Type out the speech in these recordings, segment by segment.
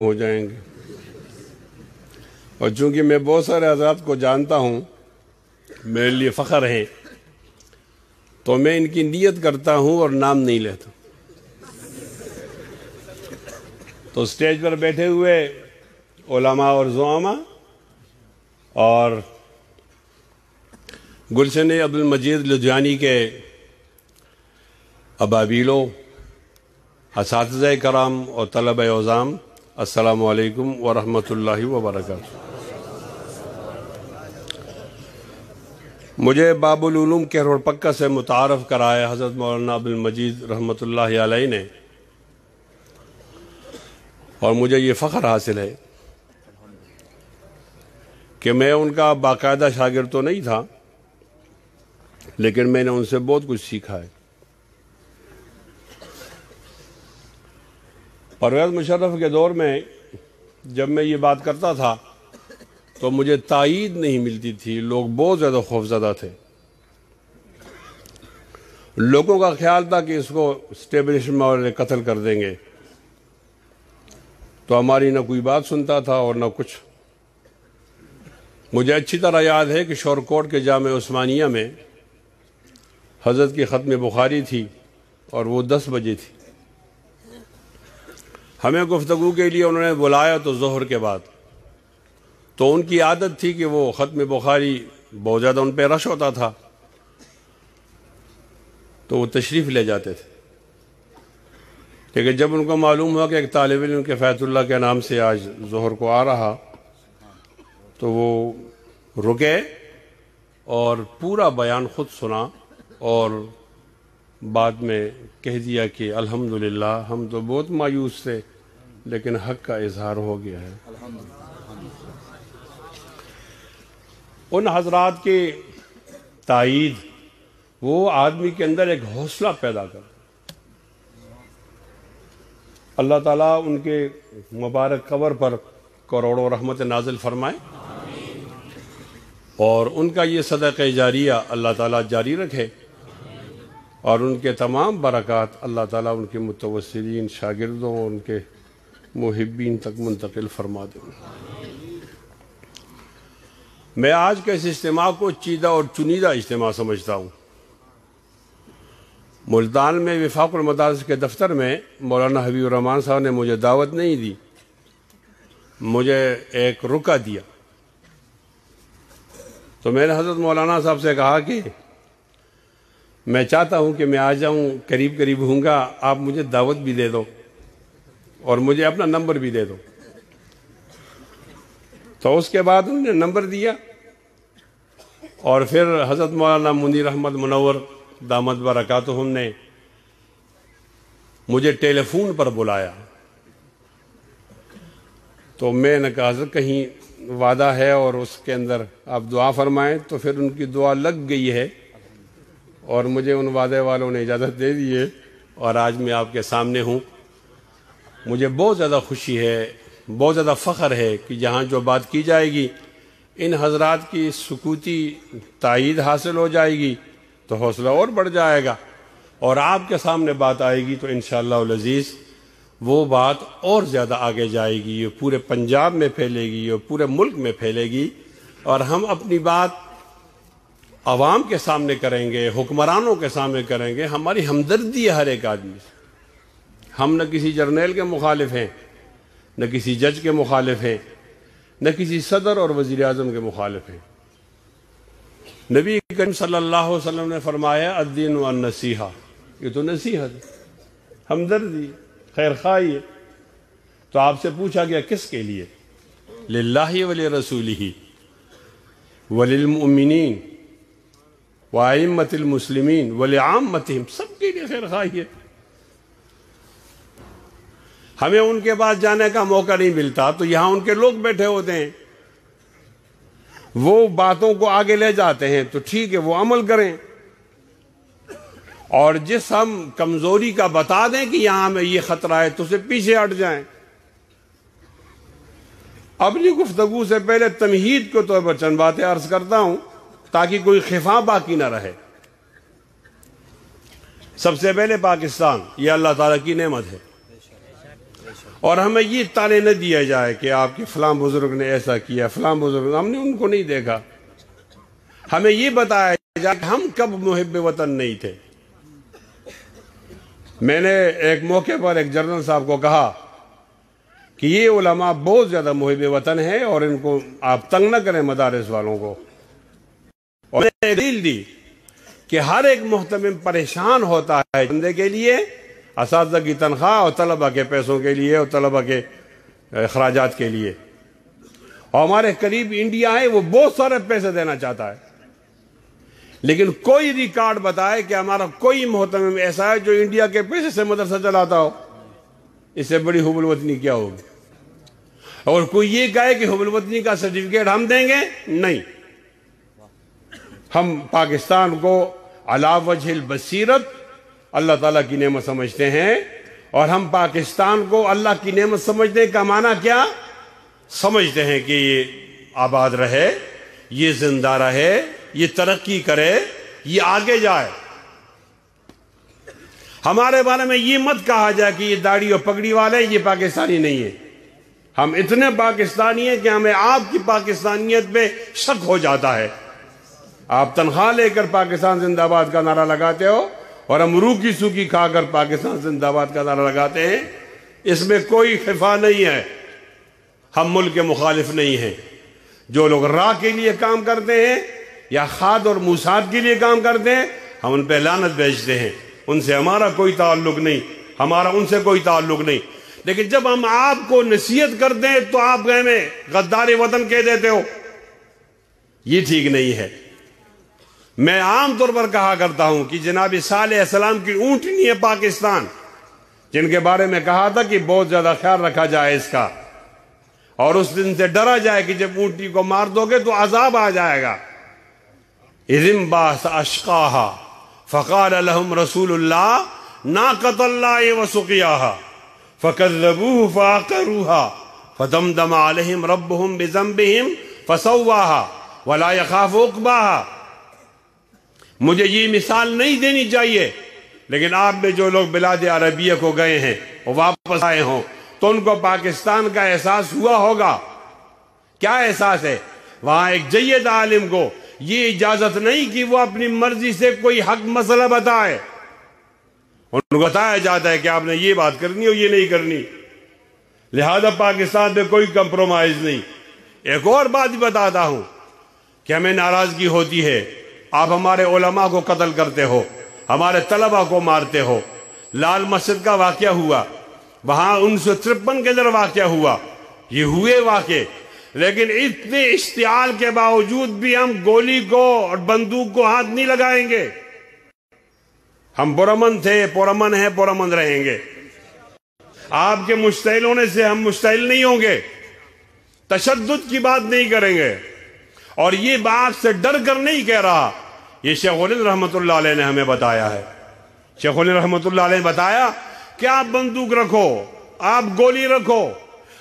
ہو جائیں گے، اور چونکہ میں بہت سارے حضرات کو جانتا ہوں، میرے لیے فخر ہیں، تو میں ان کی نیت کرتا ہوں اور نام نہیں لیتا۔ تو سٹیج پر بیٹھے ہوئے علماء اور زعماء اور گلشن عبدالمجید لدھیانی کے ابابیلوں، اساتذہ کرام اور طلبہ عظام، السلام علیکم ورحمۃ اللہ وبرکاتہ۔ مجھے باب العلوم کے روڈ پکا سے متعارف کرائے حضرت مولانا عبدالمجید رحمۃ اللہ علیہ نے، اور مجھے یہ فخر حاصل ہے کہ میں ان کا باقاعدہ شاگرد تو نہیں تھا، لیکن میں نے ان سے بہت کچھ سیکھا ہے۔ پرویز مشرف کے دور میں جب میں یہ بات کرتا تھا تو مجھے تائید نہیں ملتی تھی، لوگ بہت زیادہ خوفزدہ تھے، لوگوں کا خیال تھا کہ اس کو اسٹیبلشمنٹ والے قتل کر دیں گے، تو ہماری نہ کوئی بات سنتا تھا اور نہ کچھ۔ مجھے اچھی طرح یاد ہے کہ شورکوٹ کے جامع عثمانیہ میں حضرت کی ختم بخاری تھی اور وہ 10 بجے تھی۔ ہمیں گفتگو کے لیے انہوں نے بلایا تو ظہر کے بعد، تو ان کی عادت تھی کہ وہ ختم بخاری بہت زیادہ ان پہ رش ہوتا تھا، تو وہ تشریف لے جاتے تھے۔ لیکن جب ان کو معلوم ہوا کہ ایک طالب علم کے فیض اللہ کے نام سے آج ظہر کو آ رہا، تو وہ رکے اور پورا بیان خود سنا اور بعد میں کہہ دیا کہ الحمدللہ ہم تو بہت مایوس تھے لیکن حق کا اظہار ہو گیا ہے۔ ان حضرات کی تائید وہ آدمی کے اندر ایک حوصلہ پیدا کر، اللہ تعالیٰ ان کے مبارک قبر پر کروڑوں رحمت نازل فرمائے، اور ان کا یہ صدقہ جاریہ اللہ تعالیٰ جاری رکھے، اور ان کے تمام برکات اللہ تعالیٰ ان کے متوسلین شاگردوں اور ان کے محبین تک منتقل فرما دیں۔ میں آج کے اس اجتماع کو چیدہ اور چنیدہ اجتماع سمجھتا ہوں۔ ملتان میں وفاق المدارس کے دفتر میں مولانا حبیب الرحمان صاحب نے مجھے دعوت نہیں دی، مجھے ایک رکا دیا، تو میں نے حضرت مولانا صاحب سے کہا کہ میں چاہتا ہوں کہ میں آ جاؤں، قریب قریب ہوں گا، آپ مجھے دعوت بھی دے دو اور مجھے اپنا نمبر بھی دے دو۔ تو اس کے بعد انہوں نے نمبر دیا، اور پھر حضرت مولانا منیر احمد منور دامت برکاتہم نے مجھے ٹیلی فون پر بلایا، تو میں نے کہا حضرت کہیں وعدہ ہے اور اس کے اندر آپ دعا فرمائیں، تو پھر ان کی دعا لگ گئی ہے اور مجھے ان وعدے والوں نے اجازت دے دی ہے، اور آج میں آپ کے سامنے ہوں۔ مجھے بہت زیادہ خوشی ہے، بہت زیادہ فخر ہے کہ جہاں جو بات کی جائے گی ان حضرات کی سکوتی تائید حاصل ہو جائے گی تو حوصلہ اور بڑھ جائے گا، اور آپ کے سامنے بات آئے گی تو انشاءاللہ العزیز وہ بات اور زیادہ آگے جائے گی، یہ پورے پنجاب میں پھیلے گی، یہ پورے ملک میں پھیلے گی، اور ہم اپنی بات عوام کے سامنے کریں گے، حکمرانوں کے سامنے کریں گے۔ ہماری ہمدردی ہے ہر ایک آدمی سے، ہم نہ کسی جرنیل کے مخالف ہیں، نہ کسی جج کے مخالف ہیں، نہ کسی صدر اور وزیر اعظم کے مخالف ہیں۔ نبی کریم صلی اللہ علیہ وسلم نے فرمایا الدین والنصیحہ، یہ تو نصیحت ہے، ہمدردی، خیر خواہی ہے۔ تو آپ سے پوچھا گیا کس کے لیے؟ للہ ولرسولہ وللمؤمنین وائمۃ المسلمین ولعامتہم، سب کے لیے خیر خواہی ہے۔ ہمیں ان کے پاس جانے کا موقع نہیں ملتا تو یہاں ان کے لوگ بیٹھے ہوتے ہیں، وہ باتوں کو آگے لے جاتے ہیں، تو ٹھیک ہے وہ عمل کریں، اور جس ہم کمزوری کا بتا دیں کہ یہاں میں یہ خطرہ ہے تو اسے پیچھے ہٹ جائیں۔ اپنی گفتگو سے پہلے تمہید کے طور پر چند باتیں عرض کرتا ہوں تاکہ کوئی خفا باقی نہ رہے۔ سب سے پہلے پاکستان یہ اللہ تعالیٰ کی نعمت ہے، اور ہمیں یہ تانے نہ دیا جائے کہ آپ کے فلاں بزرگ نے ایسا کیا، فلاں بزرگ، ہم نے ان کو نہیں دیکھا. ہمیں یہ بتایا جائے کہ ہم کب محب وطن نہیں تھے. میں نے ایک موقع پر ایک جنرل صاحب کو کہا کہ یہ علماء بہت زیادہ محب وطن ہیں اور ان کو آپ تنگ نہ کریں مدارس والوں کو. اور میں نے دلیل دی کہ ہر ایک محتمم پریشان ہوتا ہے بندے کے لیے، اساتذہ کی تنخواہ اور طلبہ کے پیسوں کے لیے اور طلبہ کے اخراجات کے لیے. اور ہمارے قریب انڈیا ہے، وہ بہت سارے پیسے دینا چاہتا ہے، لیکن کوئی ریکارڈ بتائے کہ ہمارا کوئی محتمم ایسا ہے جو انڈیا کے پیسے سے مدرسہ چلاتا ہو. اس سے بڑی حب الوطنی کیا ہوگی؟ اور کوئی یہ کہے کہ حب الوطنی کا سرٹیفکیٹ ہم دیں گے، نہیں. ہم پاکستان کو علی وجہ البصیرت اللہ تعالیٰ کی نعمت سمجھتے ہیں، اور ہم پاکستان کو اللہ کی نعمت سمجھنے کا معنی کیا سمجھتے ہیں کہ یہ آباد رہے، یہ زندہ رہے، یہ ترقی کرے، یہ آگے جائے. ہمارے بارے میں یہ مت کہا جائے کہ یہ داڑھی اور پگڑی والے یہ پاکستانی نہیں ہے. ہم اتنے پاکستانی ہیں کہ ہمیں آپ کی پاکستانیت پہ شک ہو جاتا ہے. آپ تنخواہ لے کر پاکستان زندہ باد کا نعرہ لگاتے ہو اور ہم روکی سوکی کھا کر پاکستان زندہ باد کا نعرہ لگاتے ہیں. اس میں کوئی خفا نہیں ہے. ہم ملک کے مخالف نہیں ہیں. جو لوگ راہ کے لیے کام کرتے ہیں یا کھاد اور موساد کے لیے کام کرتے ہیں، ہم ان پہ لعنت بھیجتے ہیں. ان سے ہمارا کوئی تعلق نہیں، ہمارا ان سے کوئی تعلق نہیں. لیکن جب ہم آپ کو نصیحت کرتے ہیں تو آپ ہمیں غدار وطن کہہ دیتے ہو. یہ ٹھیک نہیں ہے. میں عام طور پر کہا کرتا ہوں کہ جناب صالح علیہ السلام کی اونٹنی ہے پاکستان، جن کے بارے میں کہا تھا کہ بہت زیادہ خیال رکھا جائے اس کا، اور اس دن سے ڈرا جائے کہ جب اونٹنی کو مار دو گے تو عذاب آ جائے گا. اِذِ انبعث أَشْقَاهَا فَقَالَ لَهُمْ رَسُولُ اللَّهِ نَاقَةَ اللَّهِ وَسُقْيَاهَا فَكَذَّبُوهُ فَعَقَرُوهَا فَدَمْدَمَ عَلَيْهِمْ رَبُّهُمْ بِذَنبِهِمْ فَسَوَّاهَا وَلَا يَخَافُ عُقْبَاهَا. مجھے یہ مثال نہیں دینی چاہیے، لیکن آپ میں جو لوگ بلاد عربیہ کو گئے ہیں اور واپس آئے ہوں تو ان کو پاکستان کا احساس ہوا ہوگا. کیا احساس ہے؟ وہاں ایک جید عالم کو یہ اجازت نہیں کہ وہ اپنی مرضی سے کوئی حق مسئلہ بتائے. ان کو بتایا جاتا ہے کہ آپ نے یہ بات کرنی اور یہ نہیں کرنی، لہذا پاکستان میں کوئی کمپرومائز نہیں. ایک اور بات بھی بتاتا ہوں کہ ہمیں ناراضگی ہوتی ہے. آپ ہمارے علماء کو قتل کرتے ہو، ہمارے طلبہ کو مارتے ہو. لال مسجد کا واقعہ ہوا، وہاں 1953 کے اندر واقعہ ہوا، یہ ہوئے واقعے، لیکن اتنے اشتعال کے باوجود بھی ہم گولی کو اور بندوق کو ہاتھ نہیں لگائیں گے. ہم پرامن تھے، پرامن ہیں، پرامن رہیں گے. آپ کے مشتعل ہونے سے ہم مشتعل نہیں ہوں گے، تشدد کی بات نہیں کریں گے. اور یہ بات سے ڈر کر نہیں کہہ رہا، یہ شیخ الہند رحمت اللہ علیہ نے ہمیں بتایا ہے. شیخ الہند رحمت اللہ علیہ نے بتایا کہ آپ بندوق رکھو، آپ گولی رکھو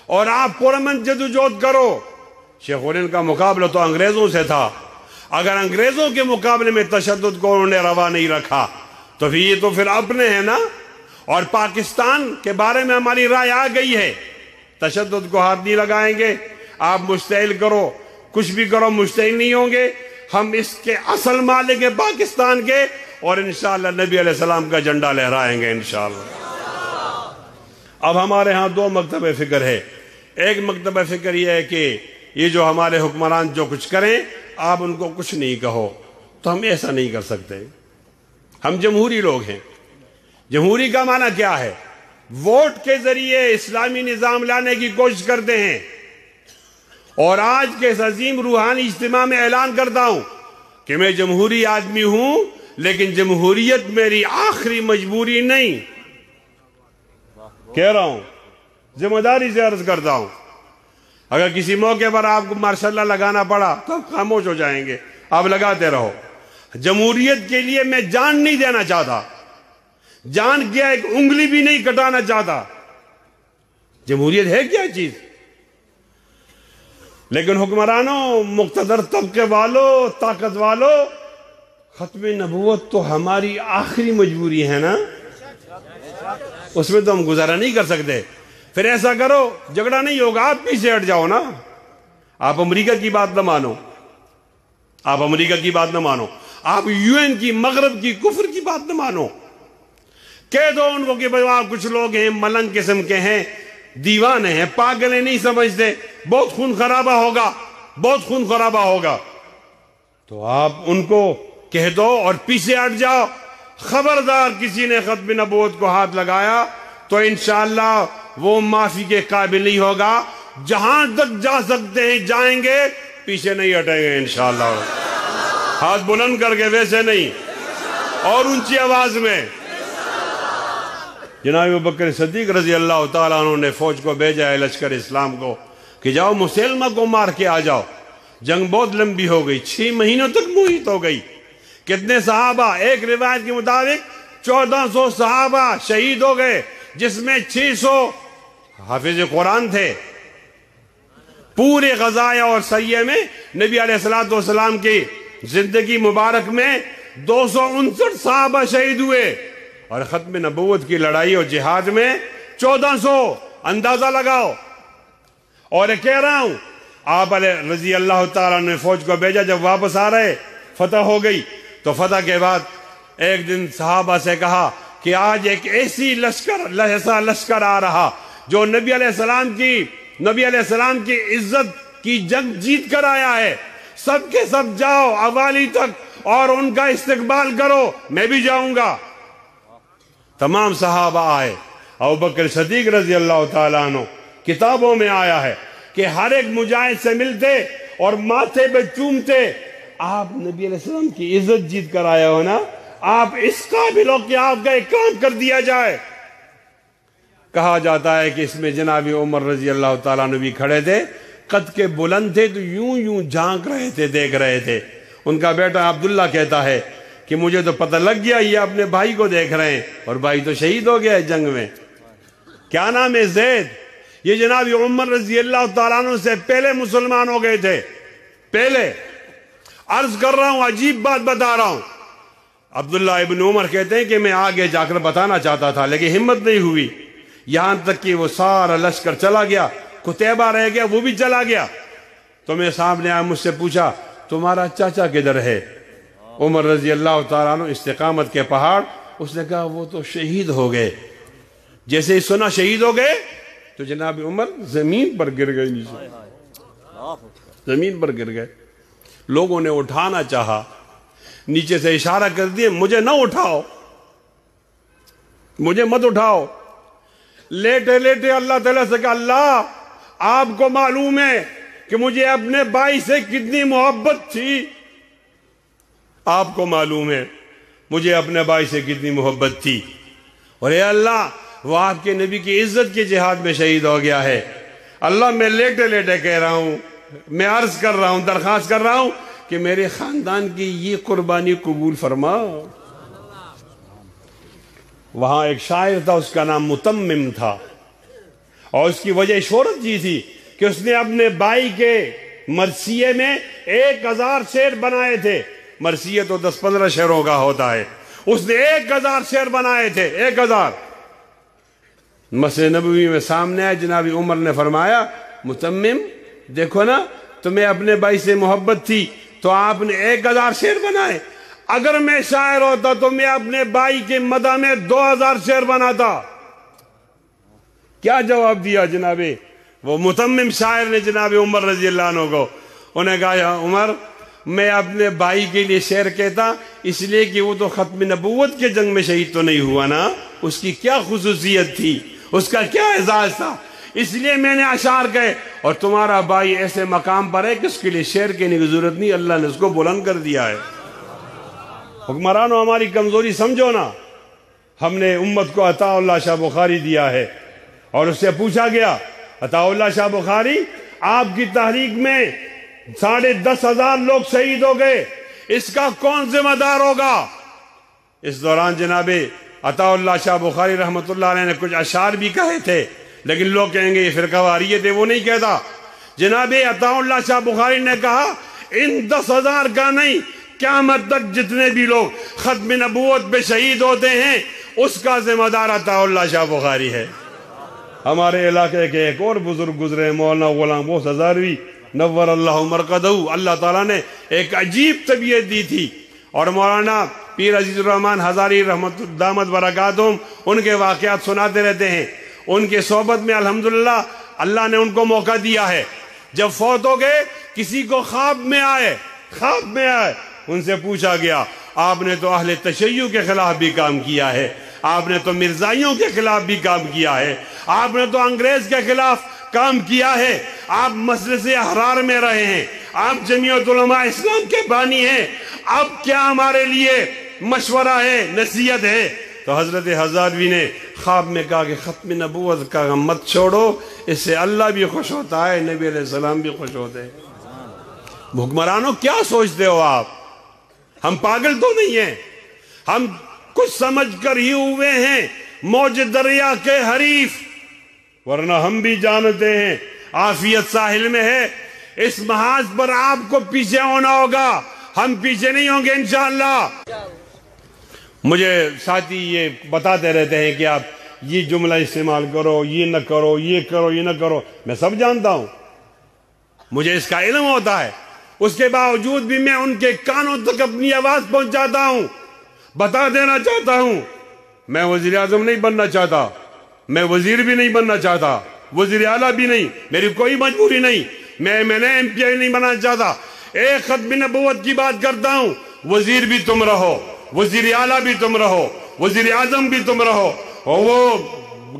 اور آپ پرامن جدوجہد کرو. شیخ الہند کا مقابلہ تو انگریزوں سے تھا. اگر انگریزوں کے مقابلے میں تشدد کو انہوں نے روا نہیں رکھا تو یہ تو پھر اپنے ہیں نا. اور پاکستان کے بارے میں ہماری رائے آ گئی ہے، تشدد کو ہاتھ نہیں لگائیں گے. آپ مشتعل کرو، کچھ بھی کرو، مشتعل نہیں ہوں گے. ہم اس کے اصل مالک ہیں پاکستان کے، اور انشاءاللہ نبی علیہ السلام کا جھنڈا لہرائیں گے انشاءاللہ. اب ہمارے ہاں دو مکتب فکر ہے. ایک مکتب فکر یہ ہے کہ یہ جو ہمارے حکمران جو کچھ کریں آپ ان کو کچھ نہیں کہو. تو ہم ایسا نہیں کر سکتے. ہم جمہوری لوگ ہیں. جمہوری کا معنی کیا ہے؟ ووٹ کے ذریعے اسلامی نظام لانے کی کوشش کرتے ہیں. اور آج کے اس عظیم روحانی اجتماع میں اعلان کرتا ہوں کہ میں جمہوری آدمی ہوں، لیکن جمہوریت میری آخری مجبوری نہیں. کہہ رہا ہوں، ذمہ داری سے عرض کرتا ہوں. اگر کسی موقع پر آپ کو ماشاءاللہ لگانا پڑا تو آپ خاموش ہو جائیں گے، آپ لگاتے رہو. جمہوریت کے لیے میں جان نہیں دینا چاہتا، جان کیا ایک انگلی بھی نہیں کٹانا چاہتا. جمہوریت ہے کیا چیز؟ لیکن حکمرانوں، مقتدر طبقے والوں، طاقت والوں، ختم نبوت تو ہماری آخری مجبوری ہے نا، اس میں تو ہم گزارا نہیں کر سکتے. پھر ایسا کرو، جھگڑا نہیں ہوگا، آپ پیچھے ہٹ جاؤ نا. آپ امریکہ کی بات نہ مانو، آپ امریکہ کی بات نہ مانو، آپ UN کی، مغرب کی، کفر کی بات نہ مانو. کہہ دو ان کو کہ بھائی کچھ لوگ ہیں ملنگ قسم کے ہیں، دیوانے ہیں، پاگل ہیں، نہیں سمجھتے، بہت خون خرابہ ہوگا، بہت خون خرابہ ہوگا. تو آپ ان کو کہہ دو اور پیچھے ہٹ جاؤ. خبردار کسی نے ختم نبوت کو ہاتھ لگایا تو انشاءاللہ وہ معافی کے قابل نہیں ہوگا. جہاں تک جا سکتے ہیں جائیں گے، پیچھے نہیں ہٹیں گے انشاءاللہ. ہاتھ بلند کر کے، ویسے نہیں، اور اونچی آواز میں. جناب ابوبکر صدیق رضی اللہ تعالیٰ عنہ نے فوج کو بھیجا ہے، لشکر اسلام کو، کہ جاؤ مسلمہ کو مار کے آ جاؤ. جنگ بہت لمبی ہو گئی، 6 مہینوں تک محیط ہو گئی. کتنے صحابہ؟ ایک روایت کے مطابق 1400 صحابہ شہید ہو گئے، جس میں 600 حافظ قرآن تھے. پورے غزایا اور سیے میں نبی علیہ السلام کی زندگی مبارک میں 259 صحابہ شہید ہوئے، اور ختم نبوت کی لڑائی اور جہاد میں 1400. اندازہ لگاؤ. اور کہہ رہا ہوں، آپ علیہ رضی اللہ تعالیٰ نے فوج کو بھیجا. جب واپس آ رہے، فتح ہو گئی، تو فتح کے بعد ایک دن صحابہ سے کہا کہ آج ایک ایسا لشکر آ رہا جو نبی علیہ السلام کی عزت کی جنگ جیت کر آیا ہے. سب کے سب جاؤ اوالی تک اور ان کا استقبال کرو، میں بھی جاؤں گا. تمام صحابہ آئے. ابوبکر صدیق رضی اللہ تعالیٰ عنہ، کتابوں میں آیا ہے کہ ہر ایک مجاہد سے ملتے اور ماتھے پہ چومتے. آپ نبی علیہ السلام کی عزت جیت کر آیا ہو نا، آپ اس قابل ہو کہ آپ کا ایک کام کر دیا جائے. کہا جاتا ہے کہ اس میں جناب عمر رضی اللہ تعالیٰ عنہ بھی کھڑے تھے. قد کے بلند تھے تو یوں جھانک رہے تھے، دیکھ رہے تھے. ان کا بیٹا عبداللہ کہتا ہے کہ مجھے تو پتہ لگ گیا یہ اپنے بھائی کو دیکھ رہے ہیں، اور بھائی تو شہید ہو گیا ہے جنگ میں. کیا نام ہے؟ زید. یہ جناب عمر رضی اللہ تعالیٰ عنہ سے پہلے مسلمان ہو گئے تھے. پہلے. عرض کر رہا ہوں، عجیب بات بتا رہا ہوں. عبداللہ ابن عمر کہتے ہیں کہ میں آگے جا کر بتانا چاہتا تھا لیکن ہمت نہیں ہوئی. یہاں تک کہ وہ سارا لشکر چلا گیا، قتیبہ رہ گیا، وہ بھی چلا گیا. تو میں سامنے آیا، مجھ سے پوچھا تمہارا چاچا کدھر ہے؟ عمر رضی اللہ تعالیٰ عنہ استقامت کے پہاڑ. اس نے کہا وہ تو شہید ہو گئے. جیسے ہی سنا شہید ہو گئے تو جناب عمر زمین پر گر گئے، نیچے زمین پر گر گئے. لوگوں نے اٹھانا چاہا، نیچے سے اشارہ کر دیے مجھے نہ اٹھاؤ، مجھے مت اٹھاؤ. لیٹے لیٹے اللہ تعالیٰ سے کہا اللہ آپ کو معلوم ہے کہ مجھے اپنے بھائی سے کتنی محبت تھی، آپ کو معلوم ہے مجھے اپنے بھائی سے کتنی محبت تھی، اور اے اللہ وہ آپ کے نبی کی عزت کے جہاد میں شہید ہو گیا ہے. اللہ میں لیٹے لیٹے کہہ رہا ہوں، میں عرض کر رہا ہوں، درخواست کر رہا ہوں کہ میرے خاندان کی یہ قربانی قبول فرما. وہاں ایک شاعر تھا، اس کا نام متمم تھا، اور اس کی وجہ شہرت یہ تھی کہ اس نے اپنے بھائی کے مرثیے میں 1000 شعر بنائے تھے. مرثیے تو 10-15 شعروں کا ہوتا ہے، اس نے 1000 شعر بنائے تھے. 1000. مسجد نبوی میں سامنے آئے، جناب عمر نے فرمایا متمم دیکھو نا، تمہیں اپنے بھائی سے محبت تھی تو آپ نے 1000 شعر بنائے. اگر میں شاعر ہوتا تو میں اپنے بھائی کے مدح میں 2000 شعر بناتا. کیا جواب دیا جناب وہ متمم شاعر نے جناب عمر رضی اللہ عنہ کو؟ انہیں کہا یا عمر میں اپنے بھائی کے لیے شعر کہتا اس لیے کہ وہ تو ختم نبوت کے جنگ میں شہید تو نہیں ہوا نا، اس کی کیا خصوصیت تھی، اس کا کیا اعزاز تھا، اس لیے میں نے اشعار کہے. اور تمہارا بھائی ایسے مقام پر ہے کہ اس کے لیے شعر کہنے کی ضرورت نہیں، اللہ نے اس کو بلند کر دیا ہے. حکمرانوں ہماری کمزوری سمجھو نا. ہم نے امت کو عطا اللہ شاہ بخاری دیا ہے، اور اس سے پوچھا گیا عطا اللہ شاہ بخاری آپ کی تحریک میں 10,500 لوگ شہید ہو گئے، اس کا کون ذمہ دار ہوگا؟ اس دوران جناب عطا اللہ شاہ بخاری رحمۃ اللہ علیہ نے کچھ اشعار بھی کہے تھے، لیکن لوگ کہیں گے یہ فرقہ واریت ہے، وہ نہیں کہتا. جناب عطا اللہ شاہ بخاری نے کہا ان 10,000 کا نہیں، قیامت تک جتنے بھی لوگ ختم نبوت پہ شہید ہوتے ہیں اس کا ذمہ دار عطا اللہ شاہ بخاری ہے. ہمارے علاقے کے ایک اور بزرگ گزرے مولانا غلام بوس ہزاروی نور اللہ مرقدہ، اللہ تعالیٰ نے ایک عجیب طبیعت دی تھی، اور مولانا پیر عزیز الرحمن ہزاری رحمت دامت برکاتہم ان کے واقعات سناتے رہتے ہیں۔ ان کے صحبت میں الحمدللہ اللہ نے ان کو موقع دیا ہے، جب فوت ہو گئے کسی کو خواب میں آئے ان سے پوچھا گیا آپ نے تو اہل تشیع کے خلاف بھی کام کیا ہے، آپ نے تو مرزائیوں کے خلاف بھی کام کیا ہے، آپ نے تو انگریز کے خلاف کام کیا ہے، آپ مجلس احرار میں رہے ہیں، آپ جمعیت علماء اسلام کے بانی ہیں، اب کیا ہمارے لیے مشورہ ہے، نصیحت ہے؟ تو حضرت ہزاروی نے خواب میں کہا کہ ختم نبوت کا غم مت چھوڑو، اس سے اللہ بھی خوش ہوتا ہے، نبی علیہ السلام بھی خوش ہوتے ہیں۔ حکمرانوں کیا سوچتے ہو آپ؟ ہم پاگل تو نہیں ہیں، ہم کچھ سمجھ کر ہی ہوئے ہیں موج دریا کے حریف، ورنہ ہم بھی جانتے ہیں عافیت ساحل میں ہے، اس محاذ پر آپ کو پیچھے ہونا ہوگا، ہم پیچھے نہیں ہوں گے انشاءاللہ۔ مجھے ساتھی یہ بتاتے رہتے ہیں کہ آپ یہ جملہ استعمال کرو، یہ نہ کرو، یہ کرو، یہ نہ کرو، میں سب جانتا ہوں، مجھے اس کا علم ہوتا ہے، اس کے باوجود بھی میں ان کے کانوں تک اپنی آواز پہنچاتا ہوں، بتا دینا چاہتا ہوں میں وزیر اعظم نہیں بننا چاہتا، میں وزیر بھی نہیں بننا چاہتا، وزیر اعلیٰ بھی نہیں، میری کوئی مجبوری نہیں، میں ایم پی نہیں بننا چاہتا، ایک ختم نبوت کی بات کرتا ہوں، وزیر بھی تم رہو، وزیر اعلیٰ بھی تم رہو، وزیر اعظم بھی تم رہو، اور وہ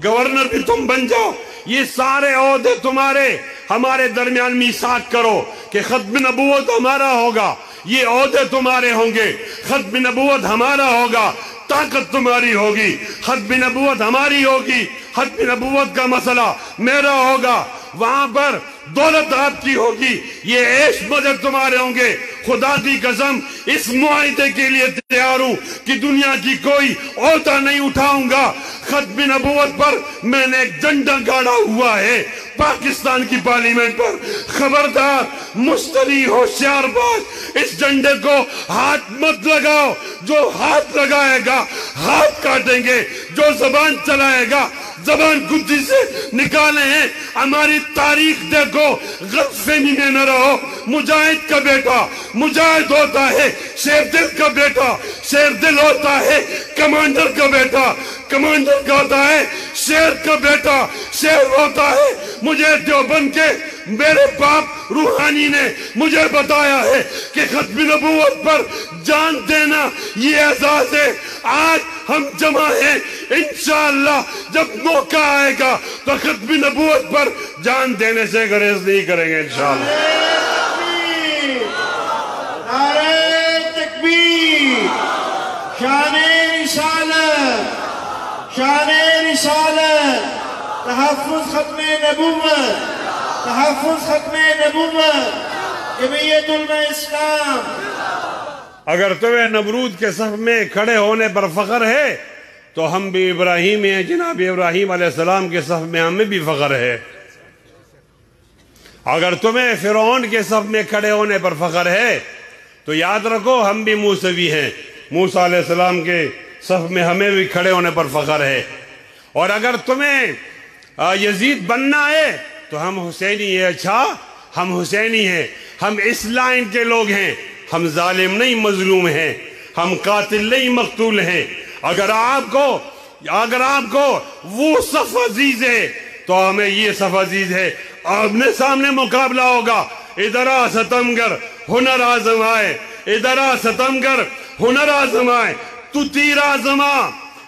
گورنر بھی تم بن جاؤ، یہ سارے عہدے تمہارے، ہمارے درمیان میثاق کرو کہ ختم نبوت ہمارا ہوگا، یہ عہدے تمہارے ہوں گے، ختم نبوت ہمارا ہوگا، طاقت تمہاری ہوگی، ختم نبوت ہماری ہوگی، ختم نبوت کا مسئلہ میرا ہوگا، وہاں پر دولت آپ کی ہوگی، یہ عیش مزر تمہارے ہوں گے، خدا کی قسم اس معاہدے کے لیے تیار ہوں کہ دنیا کی کوئی عہدہ نہیں اٹھاؤں گا، ختم نبوت پر میں نے ایک جھنڈا گاڑا ہوا ہے پاکستان کی پارلیمنٹ پر، خبردار مشتری ہوشیار باز اس جھنڈے کو ہاتھ مت لگاؤ، جو ہاتھ لگائے گا ہاتھ کاٹیں گے، جو زبان چلائے گا زبان گدی سے نکالے ہیں، ہماری تاریخ دیکھو، غلط فہمی میں نہ رہو، مجاہد کا بیٹا مجاہد ہوتا ہے، شیر دل کا بیٹا شیر دل ہوتا ہے، کمانڈر کا بیٹا کمانڈر کا ہوتا ہے، شیر کا بیٹا شیر ہوتا ہے۔ مجھے دیوبند کے میرے باپ روحانی نے مجھے بتایا ہے کہ ختم نبوت پر جان دینا یہ اعزاز ہے، آج ہم جمع ہیں، انشاءاللہ جب موقع آئے گا تو ختم نبوت پر جان دینے سے گریز نہیں کریں گے انشاءاللہ۔ نعرہ تکبیر، شان رسالت، شان رسالت، تحفظ ختم نبوت، تحفظ ختم نبوت، جمعیت علماء اسلام۔ اگر تمہیں نمرود کے صف میں کھڑے ہونے پر فخر ہے تو ہم بھی ابراہیم ہیں، جناب ابراہیم علیہ السلام کے صف میں ہمیں بھی فخر ہے۔ اگر تمہیں فرعون کے صف میں کھڑے ہونے پر فخر ہے تو یاد رکھو ہم بھی موسوی ہیں، موسیٰ علیہ السلام کے صف میں ہمیں بھی کھڑے ہونے پر فخر ہے۔ اور اگر تمہیں یزید بننا ہے تو ہم حسینی ہیں، اچھا ہم حسینی ہیں، ہم اس لائن کے لوگ ہیں، ہم ظالم نہیں مظلوم ہیں، ہم قاتل نہیں مقتول ہیں۔ اگر آپ کو وہ صف عزیز ہے تو ہمیں یہ صف عزیز ہے، آمنے سامنے مقابلہ ہوگا، ادھر آ ستمگر ہنر آزمائے، ادھر آ ستمگر ہنر آزمائے، تو تیر آزما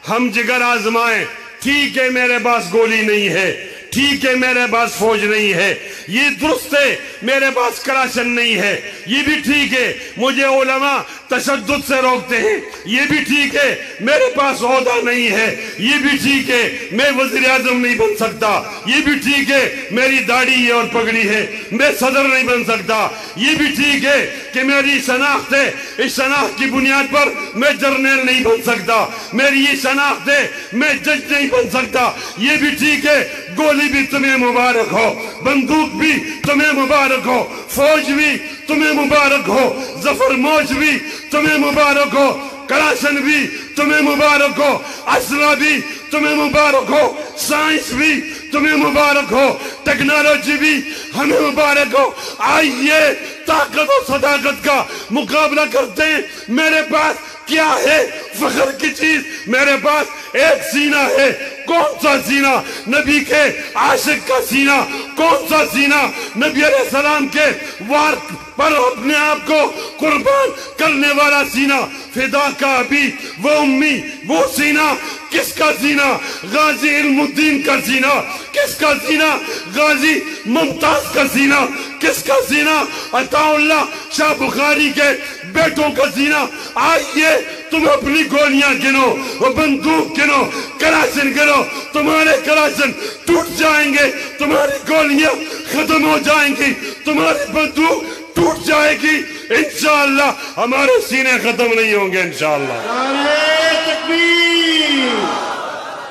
ہم جگر آزمائیں، ٹھیک ہے میرے پاس گولی نہیں ہے، ٹھیک ہے میرے پاس فوج نہیں ہے، یہ درست ہے میرے پاس کلاشن نہیں ہے، یہ بھی ٹھیک ہے مجھے علماء تشدد سے روکتے ہیں، یہ بھی ٹھیک ہے میرے پاس عہدہ نہیں ہے، یہ بھی ٹھیک ہے میں وزیر اعظم نہیں بن سکتا، یہ بھی ٹھیک ہے میری داڑھی اور پگڑی ہے میں صدر نہیں بن سکتا، یہ بھی ٹھیک ہے کہ میری شناخت ہے، اس شناخت کی بنیاد پر میں جرنیل نہیں بن سکتا، میری یہ شناخت ہے میں جج نہیں بن سکتا، یہ بھی ٹھیک ہے گولی بھی تمہیں مبارک ہو، بندوق بھی تمہیں مبارک ہو، فوج بھی تمہیں مبارک ہو، ظفر موج بھی تمہیں مبارک ہو، کلاشن بھی تمہیں مبارک ہو، اسلحہ بھی تمہیں مبارک ہو، سائنس بھی تمہیں مبارک ہو، ٹیکنالوجی بھی ہمیں مبارک ہو۔ آئیے طاقت و صداقت کا مقابلہ کرتے ہیں۔ میرے پاس کیا ہے فخر کی چیز؟ میرے پاس ایک سینہ ہے۔ کون سا سینہ؟ نبی کے عاشق کا سینہ۔ کون سا سینہ؟ نبی علیہ السلام کے وار پر اپنے آپ کو قربان کرنے والا سینہ۔ فدا کا ابھی وہ امی، وہ سینہ کس کا سینہ؟ غازی علم الدین کا سینہ۔ کس کا سینہ؟ غازی ممتاز کا سینہ۔ کس کا سینہ؟ عطا اللہ شاہ بخاری کے بیٹوں کا سینہ۔ آئیے تم اپنی گولیاں گنو، وہ بندوق گنو، کلاشن گنو۔ تمہارے کلاشن ٹوٹ جائیں گے، تمہاری گولیاں ختم ہو جائیں گی، تمہاری بندوق ٹوٹ جائے گی، انشاءاللہ ہمارے سینے ختم نہیں ہوں گے انشاءاللہ۔ نعرہ تکبیر،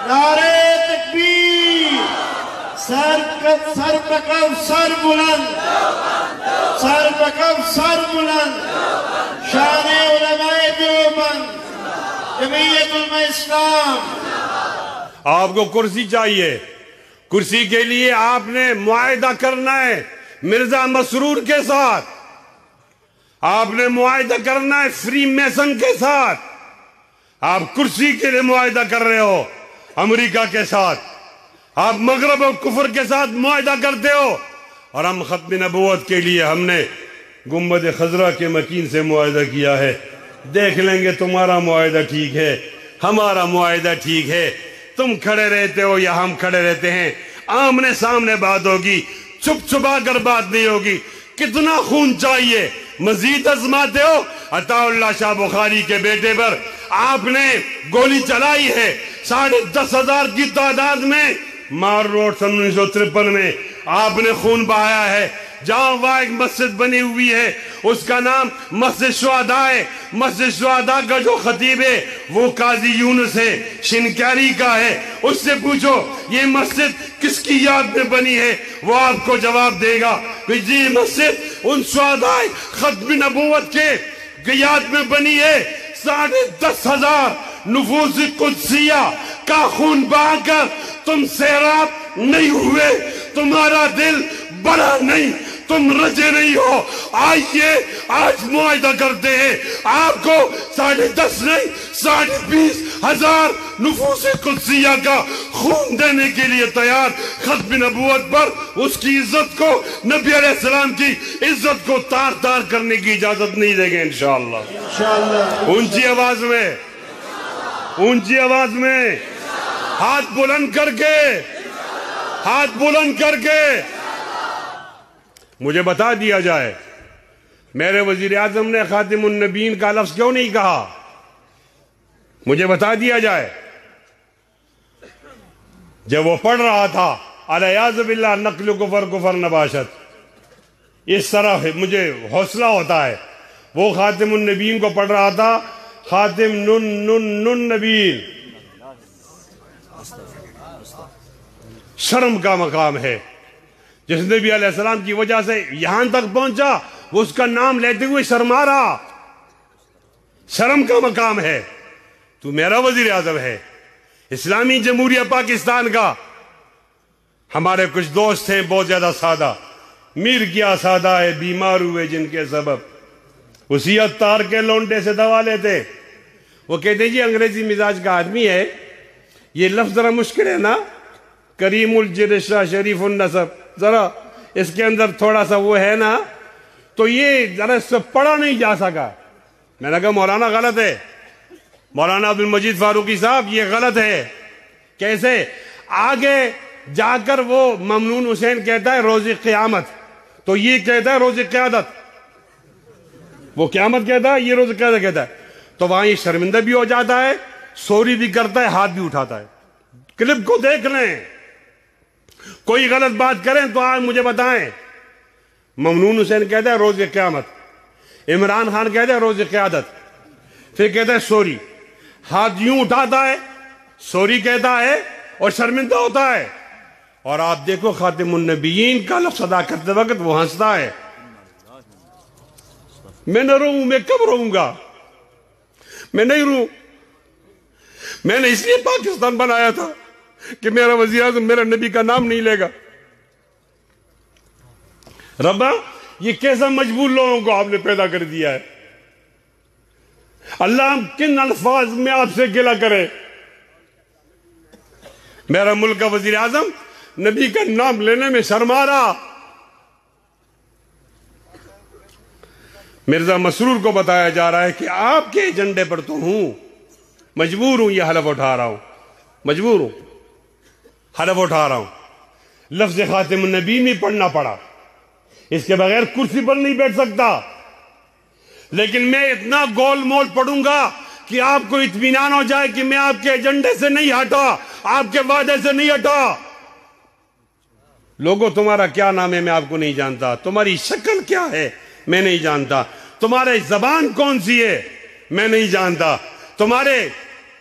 نعرہ تکبیر، سر پکف سر بلند، سر پکف سر بلند، شان علماء دیوبند، جمعیت علماء اسلام۔ آپ کو کرسی چاہیے، کرسی کے لیے آپ نے معاہدہ کرنا ہے مرزا مسرور کے ساتھ، آپ نے معاہدہ کرنا ہے فری میسن کے ساتھ۔ آپ کرسی کے لیے معاہدہ کر رہے ہو امریکہ کے ساتھ، آپ مغرب اور کفر کے ساتھ معاہدہ کرتے ہو، اور ہم ختم نبوت کے لیے ہم نے گنبد خضرا کے مکین سے معاہدہ کیا ہے۔ دیکھ لیں گے تمہارا معاہدہ ٹھیک ہے، ہمارا معاہدہ ٹھیک ہے۔ تم کھڑے رہتے ہو یا ہم کھڑے رہتے ہیں، آمنے سامنے بات ہوگی، چھپ چھپا کر بات نہیں ہوگی۔ کتنا خون چاہیے؟ مزید ازماتے ہو؟ عطا اللہ شاہ بخاری کے بیٹے پر آپ نے گولی چلائی ہے 10,500 کی تعداد میں، مار روڈ سن 1953 میں آپ نے خون بہایا ہے۔ جہاں وہاں ایک مسجد بنی ہوئی ہے، اس کا نام مسجد شہداء ہے۔ مسجد شہداء کا جو خطیب ہے وہ قاضی یونس ہے، شنکاری کا ہے۔ اس سے پوچھو یہ مسجد کس کی یاد میں بنی ہے، وہ آپ کو جواب دے گا کہ یہ مسجد ان شہداء ختم نبوت کے یاد میں بنی ہے۔ 10,500 نفوس قدسیہ کا خون بہا کر تم سیراب نہیں ہوئے، تمہارا دل بڑا نہیں، تم رجے نہیں ہو۔ آئیے آج معاہدہ کرتے ہیں، آپ کو 10.5 نہیں 20,500 نفوس قدسیہ کا خون دینے کے لیے تیار۔ ختم نبوت پر اس کی عزت کو، نبی علیہ السلام کی عزت کو تار تار کرنے کی اجازت نہیں دیں گے انشاءاللہ۔ اونچی آواز میں، اونچی آواز میں، ہاتھ بلند کر کے، ہاتھ بلند کر کے مجھے بتا دیا جائے میرے وزیر اعظم نے خاتم النبیین کا لفظ کیوں نہیں کہا؟ مجھے بتا دیا جائے۔ جب وہ پڑھ رہا تھا الیاذ باللہ نقل کفر کفر نباشت، اس طرح مجھے حوصلہ ہوتا ہے۔ وہ خاتم النبیین کو پڑھ رہا تھا، خاتم نن نبیین، شرم کا مقام ہے۔ جس نبی علیہ السلام کی وجہ سے یہاں تک پہنچا، وہ اس کا نام لیتے ہوئے شرما رہا۔ شرم کا مقام ہے۔ تو میرا وزیر اعظم ہے، اسلامی جمہوریہ پاکستان کا۔ ہمارے کچھ دوست ہیں بہت زیادہ سادہ، میر کیا سادہ ہے، بیمار ہوئے جن کے سبب اسی عطار کے لونڈے سے دوا لیتے۔ وہ کہتے ہیں جی انگریزی مزاج کا آدمی ہے، یہ لفظ ذرا مشکل ہے نا، کریم الجرشہ شریف النسب، ذرا اس کے اندر تھوڑا سا وہ ہے نا، تو یہ ذرا اس سے پڑھا نہیں جا سکا۔ میں نے کہا مولانا غلط ہے، مولانا عبد المجید فاروقی صاحب یہ غلط ہے۔ کیسے؟ آگے جا کر وہ ممنون حسین کہتا ہے روز قیامت، تو یہ کہتا ہے روز قیادت۔ وہ قیامت کہتا ہے، یہ روز قیادت کہتا ہے، تو وہاں یہ شرمندہ بھی ہو جاتا ہے، سوری بھی کرتا ہے، ہاتھ بھی اٹھاتا ہے۔ کلپ کو دیکھ لیں، کوئی غلط بات کریں تو آج مجھے بتائیں۔ ممنون حسین کہتا ہے روز قیامت، عمران خان کہتا ہے روز قیادت، پھر کہتا ہے سوری، ہاتھ یوں اٹھاتا ہے، سوری کہتا ہے اور شرمندہ ہوتا ہے۔ اور آپ دیکھو خاتم النبیین کا لفظ ادا کرتے وقت وہ ہنستا ہے۔ میں نہ روؤں، میں کب روؤں گا؟ میں نہیں روؤں، میں نے اس لیے پاکستان بنایا تھا کہ میرا وزیر اعظم میرا نبی کا نام نہیں لے گا. ربا یہ کیسا مجبور لوگوں کو آپ نے پیدا کر دیا ہے. اللہ کن الفاظ میں آپ سے گلہ کرے. میرا ملک کا وزیر اعظم نبی کا نام لینے میں شرما رہا. مرزا مسرور کو بتایا جا رہا ہے کہ آپ کے ایجنڈے پر تو ہوں، مجبور ہوں یہ حلف اٹھا رہا ہوں، مجبور ہوں حلف اٹھا رہا ہوں. لفظ خاتم النبی میں پڑھنا پڑا، اس کے بغیر کرسی پر نہیں بیٹھ سکتا. لیکن میں اتنا گول مول پڑھوں گا کہ آپ کو اطمینان ہو جائے کہ میں آپ کے ایجنڈے سے نہیں ہٹا، آپ کے وعدے سے نہیں ہٹا. لوگوں تمہارا کیا نام ہے میں آپ کو نہیں جانتا، تمہاری شکل کیا ہے میں نہیں جانتا، تمہارے زبان کون سی ہے میں نہیں جانتا، تمہارے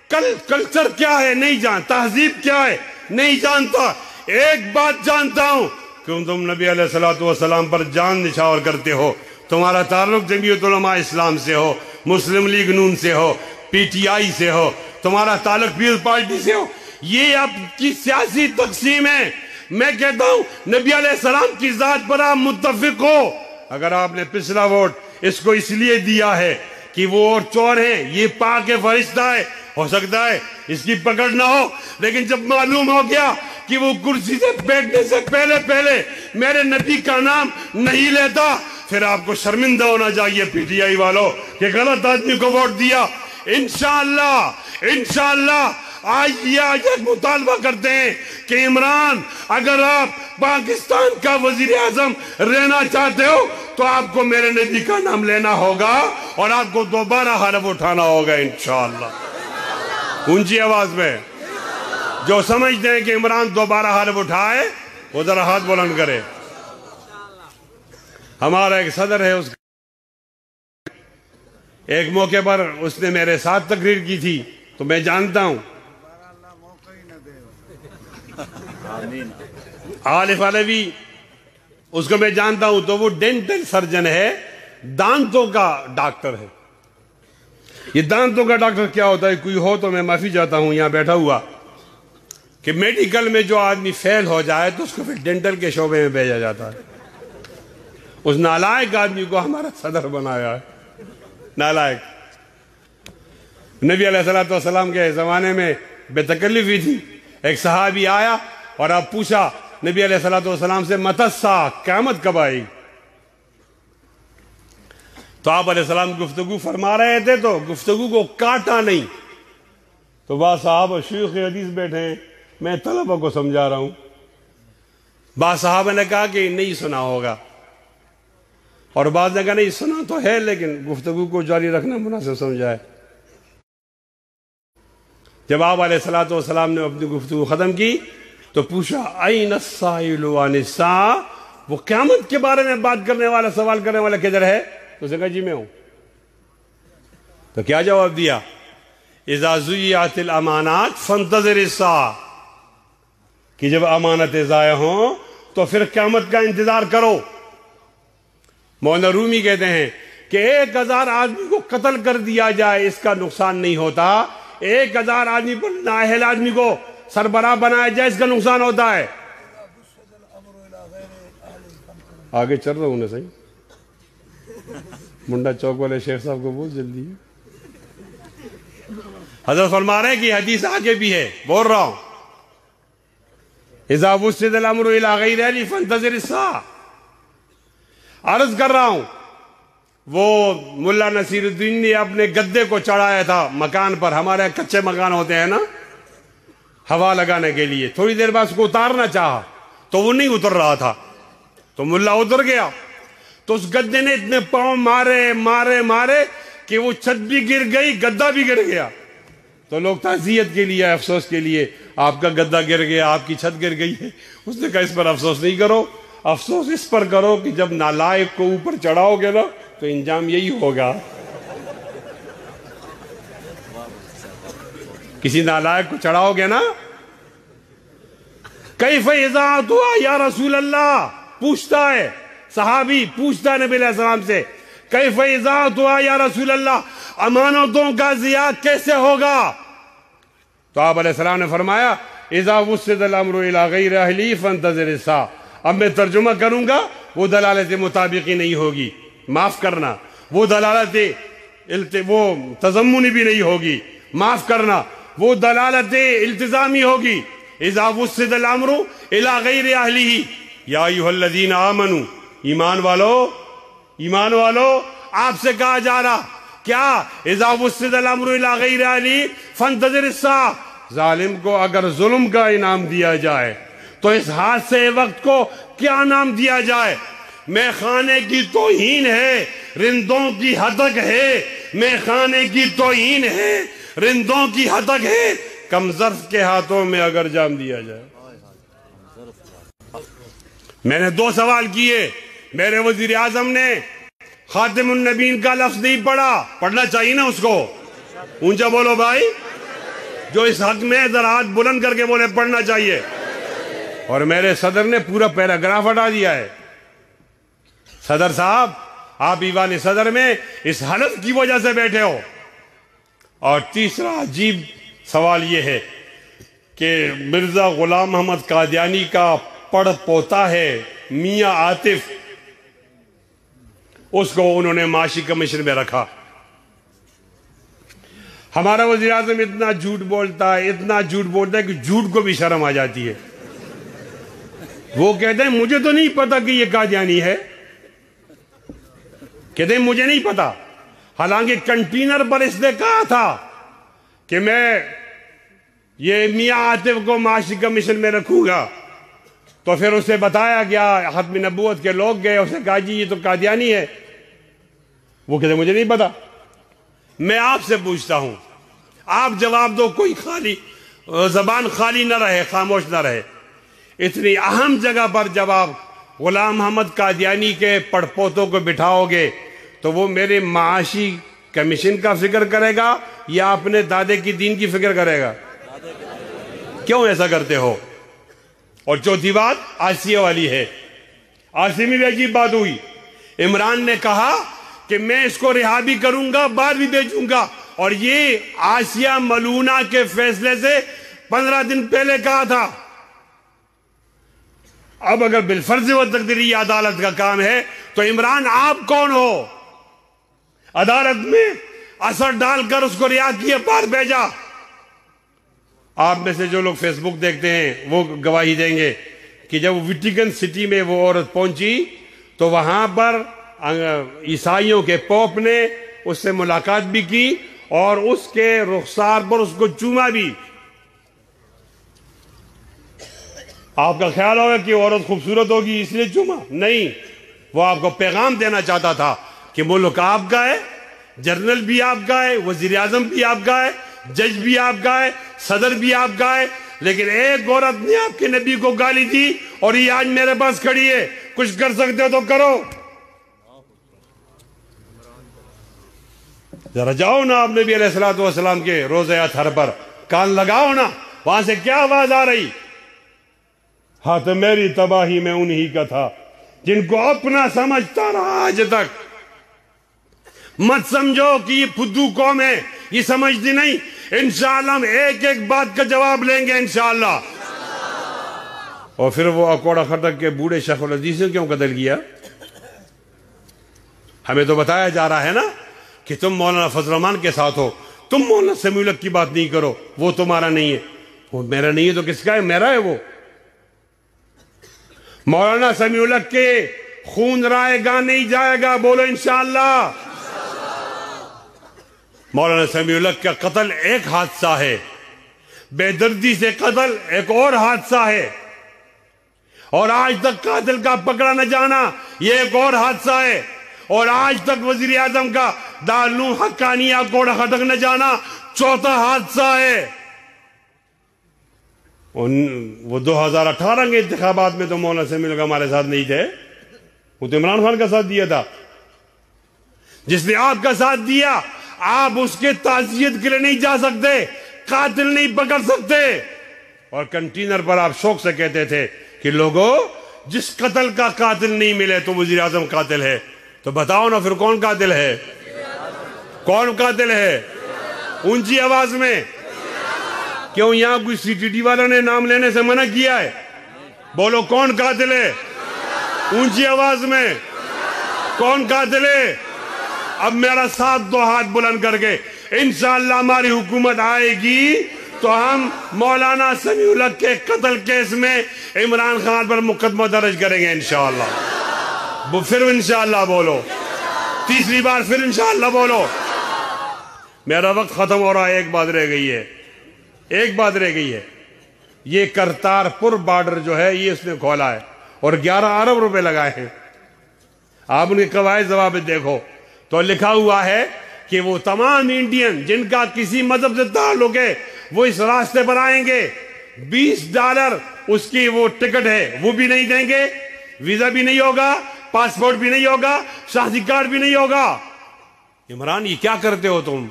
کلچر کیا ہے نہیں جانتا، تہذیب کیا ہے نہیں جانتا. ایک بات جانتا ہوں کہ تم نبی علیہ السلام پر جان نچھاور کرتے ہو. تمہارا تعلق جمعیت علماء اسلام سے ہو، مسلم لیگ نون سے ہو، پی ٹی آئی سے ہو، تمہارا تعلق پیپلز پارٹی سے ہو. یہ آپ کی سیاسی تقسیم ہے. میں کہتا ہوں نبی علیہ السلام کی ذات پر آپ متفق ہو. اگر آپ نے پچھلا ووٹ اس کو اس لیے دیا ہے کہ وہ اور چور ہیں، یہ پاک فرشتہ ہے، ہو سکتا ہے اس کی پکڑ نہ ہو، لیکن جب معلوم ہو گیا کہ وہ کرسی سے بیٹھنے سے پہلے میرے نبی کا نام نہیں لیتا، پھر آپ کو شرمندہ ہونا چاہیے پی ٹی آئی والوں کہ غلط آدمی کو ووٹ دیا. انشاءاللہ آج ایک مطالبہ کرتے ہیں کہ عمران اگر آپ پاکستان کا وزیر اعظم رہنا چاہتے ہو تو آپ کو میرے نبی کا نام لینا ہوگا اور آپ کو دوبارہ حلف اٹھانا ہوگا انشاءاللہ. اونچی آواز میں جو سمجھتے ہیں کہ عمران دوبارہ حلف اٹھائے وہ ذرا ہاتھ بلند کرے. ہمارا ایک صدر ہے، اس ایک موقع پر اس نے میرے ساتھ تقریر کی تھی تو میں جانتا ہوں عالف علوی، اس کو میں جانتا ہوں، تو وہ ڈینٹل سرجن ہے، دانتوں کا ڈاکٹر ہے. یہ دانتوں کا ڈاکٹر کیا ہوتا ہے؟ کوئی ہو تو میں معافی چاہتا ہوں یہاں بیٹھا ہوا، کہ میڈیکل میں جو آدمی فیل ہو جائے تو اس کو پھر ڈینٹل کے شعبے میں بھیجا جاتا ہے. اس نالائق آدمی کو ہمارا صدر بنایا ہے. نالائق. نبی علیہ السلام کے زمانے میں بے تکلفی تھی. ایک صحابی آیا اور آپ پوچھا نبی علیہ السلام سے متسا، قیامت کب آئے گی؟ تو آپ علیہ السلام گفتگو فرما رہے تھے تو گفتگو کو کاٹا نہیں. تو بعض صحابہ شیخ حدیث بیٹھے ہیں، میں طلبہ کو سمجھا رہا ہوں. بعض صحابہ نے کہا کہ نہیں سنا ہوگا، اور بعض نے کہا نہیں سنا تو ہے لیکن گفتگو کو جاری رکھنا مناسب سمجھا ہے. جب آپ علیہ السلام نے اپنی گفتگو ختم کی تو پوچھا این السائل عن الساعہ، وہ قیامت کے بارے میں بات کرنے والا، سوال کرنے والا کدھر ہے؟ تو اس نے کہا جی میں ہوں. تو کیا جواب دیا؟ اذا ضیعت الامانات فانتظر الساعہ، کہ جب امانتیں ضائع ہوں تو پھر قیامت کا انتظار کرو. مولانا رومی کہتے ہیں کہ 1000 آدمی کو قتل کر دیا جائے اس کا نقصان نہیں ہوتا، 1000 آدمی پر نااہل آدمی کو سربراہ بنایا جائے اس کا نقصان ہوتا ہے. آگے چل رہا ہوں نا صحیح، منڈا چوک والے شیخ صاحب کو بہت جلدی ہے. حضرت فرما رہے ہیں کہ حدیث آگے بھی ہے، بول رہا ہوں اذا وسد الامر الى غیر اہلہ فانتظر الساعہ. عرض کر رہا ہوں وہ ملا نصیر الدین نے اپنے گدے کو چڑھایا تھا مکان پر، ہمارے کچے مکان ہوتے ہیں نا ہوا لگانے کے لیے، تھوڑی دیر بعد اس کو اتارنا چاہا تو وہ نہیں اتر رہا تھا، تو ملا اتر گیا. تو اس گدے نے اتنے پاؤں مارے کہ وہ چھت بھی گر گئی، گدا بھی گر گیا. تو لوگ تعزیت کے لیے، افسوس کے لیے، آپ کا گدا گر گیا، آپ کی چھت گر گئی ہے. اس نے کہا اس پر افسوس نہیں کرو، افسوس اس پر کرو کہ جب نالائق کو اوپر چڑھاؤ گے نا تو انجام یہی ہوگا. کسی نالائق کو چڑھاؤ گے نا، کیف اذاعتھا یا رسول اللہ، پوچھتا ہے صحابی، پوچھتا ہے نبی علیہ السلام سے، کیف اذاعتھا یا رسول اللہ، امانتوں کا ضیاع کیسے ہوگا؟ تو آپ علیہ السلام نے فرمایا اذا وسد الامر الى غیر اہلی فانتظر الساعہ. اب میں ترجمہ کروں گا، وہ دلالت مطابقی نہیں ہوگی، معاف کرنا، وہ دلالت وہ تضمنی بھی نہیں ہوگی، معاف کرنا، وہ دلالت التزامی ہوگی. اذا وسد الامر الى غیر اہلی یا ایھا الذین آمنوا، ایمان والو آپ سے کہا جا رہا کیا؟ اذا وسد الامر الى غیر اہلی فانتظر الساعہ. ظالم کو اگر ظلم کا انعام دیا جائے تو اس حادثے وقت کو کیا نام دیا جائے؟ میں خانے کی توہین ہے، رندوں کی ہتک ہے، میں خانے کی توہین ہے، رندوں کی ہتک ہے، کم ظرف کے ہاتھوں میں اگر جام دیا جائے. میں نے 2 سوال کیے. میرے وزیر اعظم نے خاتم النبیین کا لفظ نہیں پڑھا، پڑھنا چاہیے نا اس کو. اونچا بولو بھائی، جو اس حق میں ذرا ہاتھ بلند کر کے بولے پڑھنا چاہیے. اور میرے صدر نے پورا پیراگراف ہٹا دیا ہے. صدر صاحب، آپ ایوان صدر میں اس حلف کی وجہ سے بیٹھے ہو. اور تیسرا عجیب سوال یہ ہے کہ مرزا غلام محمد قادیانی کا پڑ پوتا ہے میاں عاطف، اس کو انہوں نے معاشی کمیشن میں رکھا. ہمارا وزیر اعظم اتنا جھوٹ بولتا ہے کہ جھوٹ کو بھی شرم آ جاتی ہے. وہ کہتے ہیں مجھے تو نہیں پتا کہ یہ قادیانی ہے، کہتے ہیں مجھے نہیں پتا. حالانکہ کنٹینر پر اس نے کہا تھا کہ میں یہ میاں عاطف کو معاشی کمیشن میں رکھوں گا. تو پھر اسے بتایا گیا، ختم نبوت کے لوگ گئے، اسے کہا جی یہ تو قادیانی ہے. وہ کہتے مجھے نہیں پتا. میں آپ سے پوچھتا ہوں، آپ جواب دو، کوئی زبان خالی نہ رہے، خاموش نہ رہے. اتنی اہم جگہ پر جب آپ غلام محمد قادیانی کے پڑپوتوں کو بٹھاؤ گے تو وہ میرے معاشی کمیشن کا فکر کرے گا یا اپنے دادے کی دین کی فکر کرے گا؟ کیوں ایسا کرتے ہو؟ اور چوتھی بات آسیہ والی ہے. آسیہ میں بھی عجیب بات ہوئی. عمران نے کہا کہ میں اس کو رہا بھی کروں گا، باہر بھی بھیجوں گا، اور یہ آسیہ ملونہ کے فیصلے سے 15 دن پہلے کہا تھا. اب اگر بالفرض و تقدیری عدالت کا کام ہے تو عمران آپ کون ہو؟ عدالت میں اثر ڈال کر اس کو رہا کیے، باہر بھیجا. آپ میں سے جو لوگ فیس بک دیکھتے ہیں وہ گواہی دیں گے کہ جب ویٹیکن سٹی میں وہ عورت پہنچی تو وہاں پر عیسائیوں کے پوپ نے اس سے ملاقات بھی کی اور اس کے رخسار پر اس کو چوما بھی. آپ کا خیال ہوگا کہ عورت خوبصورت ہوگی اس لیے چوما؟ نہیں، وہ آپ کو پیغام دینا چاہتا تھا کہ ملک آپ کا ہے، جنرل بھی آپ کا ہے، وزیر اعظم بھی آپ کا ہے، جج بھی آپ کا ہے، صدر بھی آپ کا ہے، لیکن ایک عورت نے آپ کے نبی کو گالی دی اور یہ آج میرے پاس کھڑی ہے. کچھ کر سکتے ہو تو کرو. ذرا جاؤ نا آپ نبی علیہ السلام کے روضہ اطہر پر، کان لگاؤ نا، وہاں سے کیا آواز آ رہی؟ ہاں تو میری تباہی میں انہی کا تھا جن کو اپنا سمجھتا رہا آج تک. مت سمجھو کہ یہ فدو قوم ہے، یہ سمجھتی نہیں. انشاءاللہ ہم ایک ایک بات کا جواب لیں گے انشاءاللہ. اور پھر وہ اکوڑا خٹک کے بوڑھے شیخ الحدیث نے کیوں قتل کیا؟ ہمیں تو بتایا جا رہا ہے نا کہ تم مولانا فضل الرحمان کے ساتھ ہو، تم مولانا سمیع الحق کی بات نہیں کرو، وہ تمہارا نہیں ہے. وہ میرا نہیں ہے تو کس کا ہے؟ میرا ہے. وہ مولانا سمیع الحق کے خون رائے گا نہیں جائے گا، بولو انشاءاللہ. مولانا سمیع الحق کا قتل ایک حادثہ ہے، بے دردی سے قتل ایک اور حادثہ ہے، اور آج تک قاتل کا پکڑا نہ جانا یہ ایک اور حادثہ ہے، اور آج تک وزیر اعظم کا دارالعلوم حقانیہ کوڑا خٹک نہ جانا چوتھا حادثہ ہے. وہ 2018 کے انتخابات میں تو مولانا سمیع الحق ہمارے ساتھ نہیں تھے، وہ تو عمران خان کا ساتھ دیا تھا. جس نے آپ کا ساتھ دیا آپ اس کے تعزیت کے لیے نہیں جا سکتے، قاتل نہیں پکڑ سکتے. اور کنٹینر پر آپ شوق سے کہتے تھے کہ لوگوں جس قتل کا قاتل نہیں ملے تو وزیر اعظم قاتل ہے. تو بتاؤ نا پھر کون قاتل ہے؟ کون قاتل ہے؟ اونچی آواز میں کیوں یہاں کوئی سی ٹی ٹی والا نے نام لینے سے منع کیا ہے؟ بولو کون قاتل ہے؟ اونچی آواز میں کون قاتل ہے؟ اب میرا ساتھ دو ہاتھ بلند کر کے انشاءاللہ ہماری حکومت آئے گی تو ہم مولانا سمیع الحق کے قتل کیس میں عمران خان پر مقدمہ درج کریں گے انشاءاللہ۔ پھر انشاءاللہ بولو، تیسری بار پھر انشاءاللہ بولو۔ میرا وقت ختم ہو رہا ہے، ایک بات رہ گئی ہے، ایک بات رہ گئی ہے۔ یہ کرتارپور بارڈر جو ہے یہ اس نے کھولا ہے اور 11 ارب روپے لگائے ہیں۔ آپ ان کے قواعد ضوابط دیکھو تو لکھا ہوا ہے کہ وہ تمام انڈین جن کا کسی مذہب سے تعلق ہے وہ اس راستے پر آئیں گے، $20 اس کی وہ ٹکٹ ہے، وہ بھی نہیں دیں گے، ویزا بھی نہیں ہوگا، پاسپورٹ بھی نہیں ہوگا، شناختی کارڈ بھی نہیں ہوگا۔ عمران یہ کیا کرتے ہو تم؟